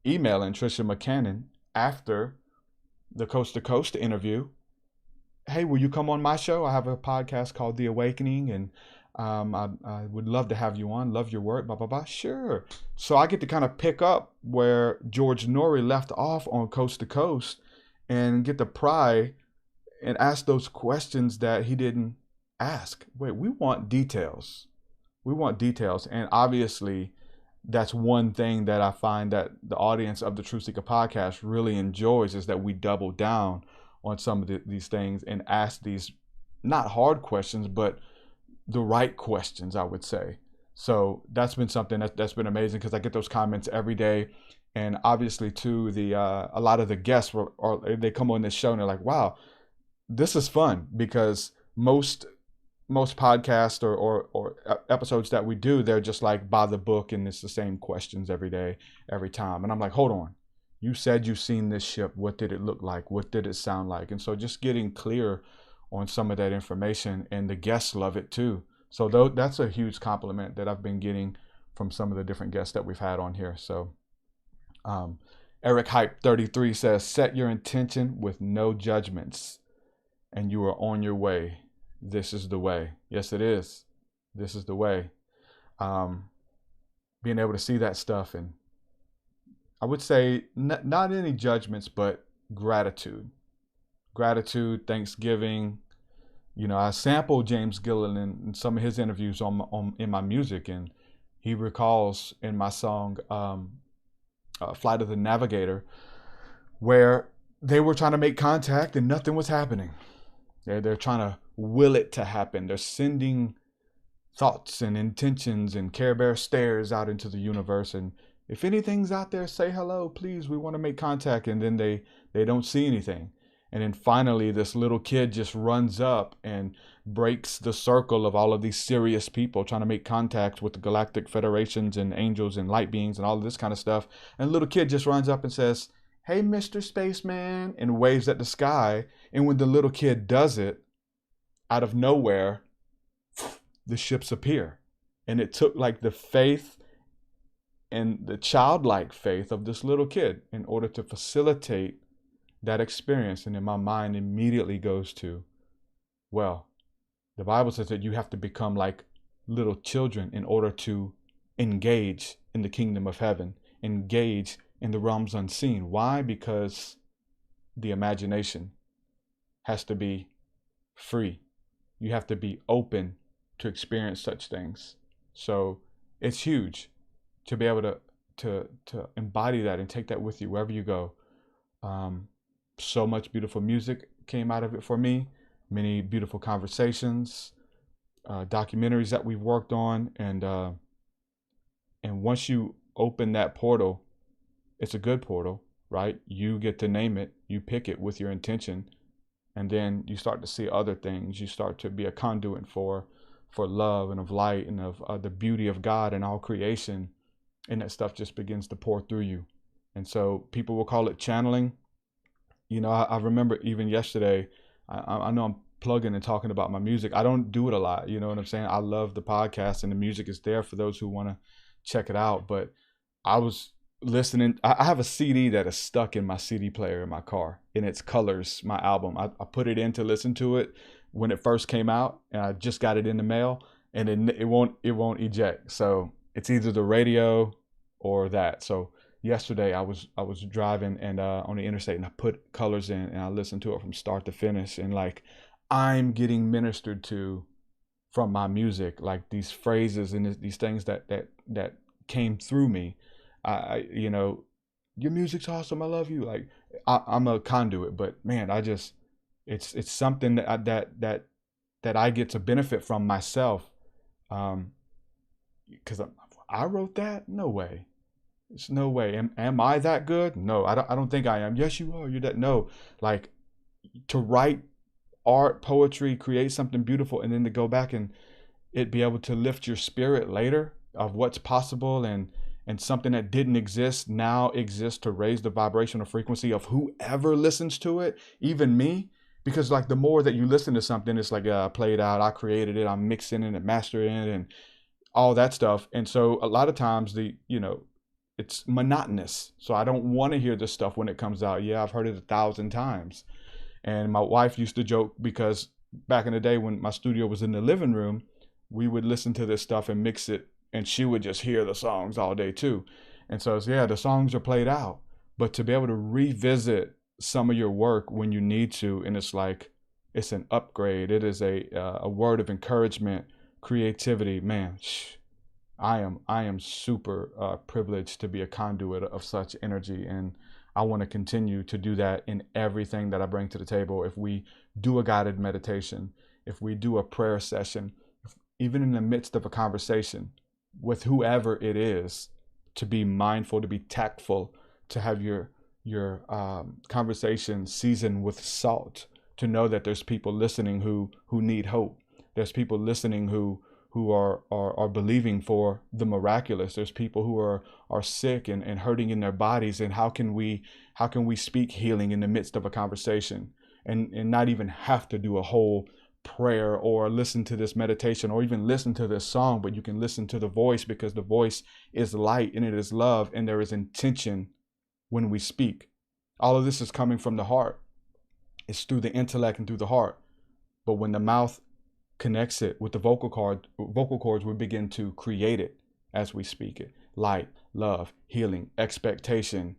emailing Trisha McCannon after the Coast to Coast interview. Hey, will you come on my show? I have a podcast called The Awakening, and I would love to have you on. Love your work, blah, blah, blah. Sure. So I get to kind of pick up where George Norrie left off on Coast to Coast, and get to pry and ask those questions that he didn't ask. Wait, we want details. And obviously, that's one thing that I find that the audience of the TruthSeekah podcast really enjoys, is that we double down on some of these things and ask these not hard questions, but the right questions, I would say. So that's been something that's been amazing, because I get those comments every day. And obviously, too, a lot of the guests they come on this show and they're like, "Wow, this is fun," because most podcasts or episodes that we do, they're just like by the book, and it's the same questions every day, every time. And I'm like, hold on, you said you've seen this ship. What did it look like? What did it sound like? And so just getting clear on some of that information, and the guests love it too. So that's a huge compliment that I've been getting from some of the different guests that we've had on here. So Eric Hype 33 says, set your intention with no judgments and you are on your way. This is the way. Yes, it is. This is the way. Being able to see that stuff, and I would say not any judgments, but gratitude. Gratitude, thanksgiving. You know, I sampled James Gilliland in some of his interviews in my music, and he recalls in my song Flight of the Navigator, where they were trying to make contact and nothing was happening. They're trying to will it to happen. They're sending thoughts and intentions and Care Bear stares out into the universe, and if anything's out there, say hello, please, we want to make contact. And then they don't see anything. And then finally this little kid just runs up and breaks the circle of all of these serious people trying to make contact with the galactic federations and angels and light beings and all of this kind of stuff. And the little kid just runs up and says, hey, Mr. Spaceman, and waves at the sky. And when the little kid does it, out of nowhere, the ships appear. And it took like the faith and the childlike faith of this little kid in order to facilitate that experience. And then my mind immediately goes to, well, the Bible says that you have to become like little children in order to engage in the kingdom of heaven, engage in the realms unseen. Why? Because the imagination has to be free. You have to be open to experience such things. So it's huge to be able to embody that and take that with you wherever you go. So much beautiful music came out of it for me. Many beautiful conversations, documentaries that we've worked on, and once you open that portal, it's a good portal, right? You get to name it, you pick it with your intention, and then you start to see other things. You start to be a conduit for love and of light and of the beauty of God and all creation, and that stuff just begins to pour through you. And so people will call it channeling. You know, I remember even yesterday, I know I'm plugging and talking about my music. I don't do it a lot, you know what I'm saying? I love the podcast and the music is there for those who want to check it out. But I was listening, I have a CD that is stuck in my CD player in my car, and it's Colors, my album. I put it in to listen to it when it first came out, and I just got it in the mail, and it won't eject. So it's either the radio or that. So yesterday I was driving and on the interstate, and I put Colors in and I listened to it from start to finish, and like I'm getting ministered to from my music, like these phrases and these things that came through me. I you know, your music's awesome, I love you. Like I'm a conduit, but man, it's something that I get to benefit from myself, because I wrote that. No way. It's no way. Am I that good? No, I don't think I am. Yes, you are. You're that. No, like to write art, poetry, create something beautiful, and then to go back and it be able to lift your spirit later of what's possible, and something that didn't exist now exists to raise the vibrational frequency of whoever listens to it, even me. Because like the more that you listen to something, it's like I played out, I created it, I'm mixing it and mastering it and all that stuff. And so a lot of times it's monotonous. So I don't want to hear this stuff when it comes out. Yeah, I've heard it 1,000 times. And my wife used to joke, because back in the day when my studio was in the living room, we would listen to this stuff and mix it, and she would just hear the songs all day too. And so yeah, the songs are played out, but to be able to revisit some of your work when you need to, and it's like, it's an upgrade. It is a word of encouragement, creativity, man. I am super privileged to be a conduit of such energy, and I want to continue to do that in everything that I bring to the table. If we do a guided meditation, if we do a prayer session, even in the midst of a conversation with whoever it is, to be mindful, to be tactful, to have your conversation seasoned with salt, to know that there's people listening who need hope. There's people listening who are believing for the miraculous. There's people who are sick and hurting in their bodies. And how can we speak healing in the midst of a conversation and not even have to do a whole prayer or listen to this meditation or even listen to this song, but you can listen to the voice, because the voice is light and it is love, and there is intention when we speak. All of this is coming from the heart. It's through the intellect and through the heart. But when the mouth connects it with the vocal cords, we begin to create it as we speak it. Light, love, healing, expectation,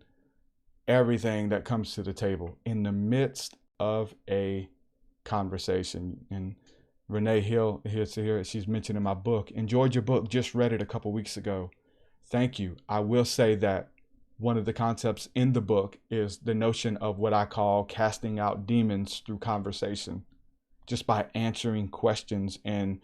everything that comes to the table in the midst of a conversation. And Renee Hill, she's mentioned in my book, enjoyed your book, just read it a couple weeks ago. Thank you. I will say that one of the concepts in the book is the notion of what I call casting out demons through conversation, just by answering questions and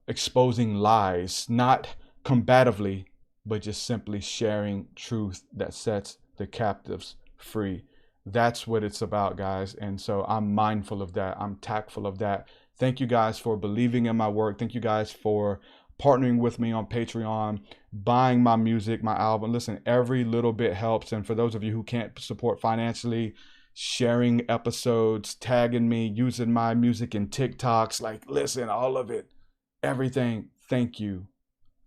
exposing lies, not combatively, but just simply sharing truth that sets the captives free. That's what it's about, guys. And so I'm mindful of that. I'm tactful of that. Thank you guys for believing in my work. Thank you guys for partnering with me on Patreon, buying my music, my album. Listen, every little bit helps. And for those of you who can't support financially, sharing episodes, tagging me, using my music in TikToks, like, listen, all of it, everything. Thank you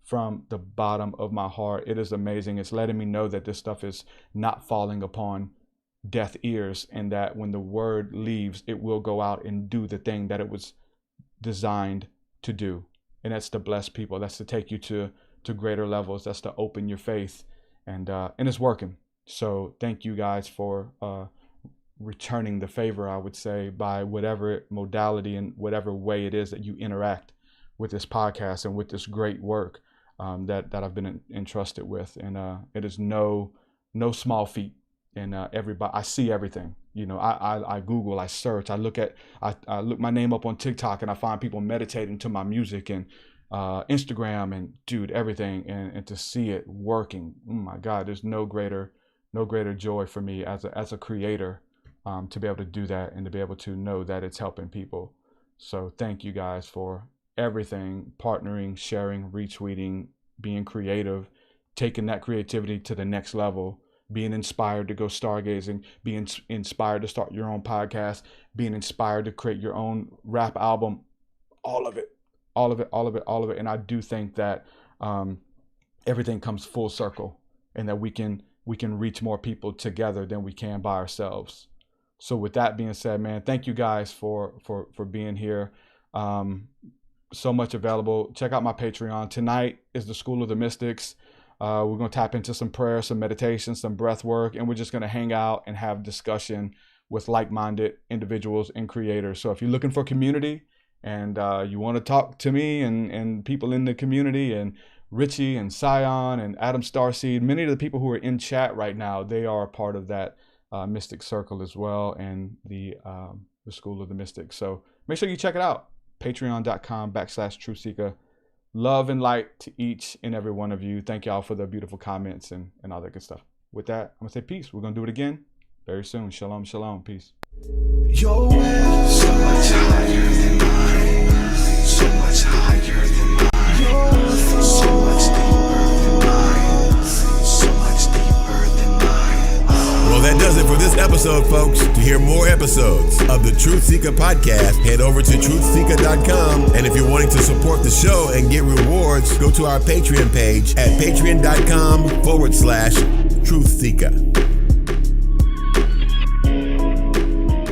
from the bottom of my heart. It is amazing. It's letting me know that this stuff is not falling upon deaf ears, and that when the word leaves, it will go out and do the thing that it was designed to do. And that's to bless people. That's to take you to greater levels. That's to open your faith. And it's working. So thank you guys for returning the favor, I would say, by whatever modality and whatever way it is that you interact with this podcast and with this great work that I've been entrusted with. And it is no small feat. And everybody, I see everything. You know, I Google, I search, I look my name up on TikTok, and I find people meditating to my music, and Instagram, and dude, everything, and to see it working, oh my God, there's no greater joy for me as a creator to be able to do that and to be able to know that it's helping people. So thank you guys for everything, partnering, sharing, retweeting, being creative, taking that creativity to the next level. Being inspired to go stargazing, being inspired to start your own podcast, being inspired to create your own rap album, all of it. And I do think that everything comes full circle, and that we can reach more people together than we can by ourselves. So with that being said, man, thank you guys for being here. So much available. Check out my Patreon. Tonight is the School of the Mystics. We're going to tap into some prayer, some meditation, some breath work, and we're just going to hang out and have discussion with like-minded individuals and creators. So if you're looking for community and you want to talk to me and people in the community, and Richie and Sion and Adam Starseed, many of the people who are in chat right now, they are a part of that mystic circle as well, and the School of the Mystics. So make sure you check it out. Patreon.com/TruthSeekah. Love and light to each and every one of you. Thank y'all for the beautiful comments and all that good stuff. With that, I'm going to say peace. We're going to do it again very soon. Shalom, shalom. Peace. Your way is so much higher than mine. So much higher than mine. So much deeper than mine. So much deeper than mine. Well, that does it for this episode, folks. To hear more episodes of the TruthSeekah podcast, head over to TruthSeekah.com. And if you're wanting to support the show and get rewards, go to our Patreon page at patreon.com/TruthSeekah.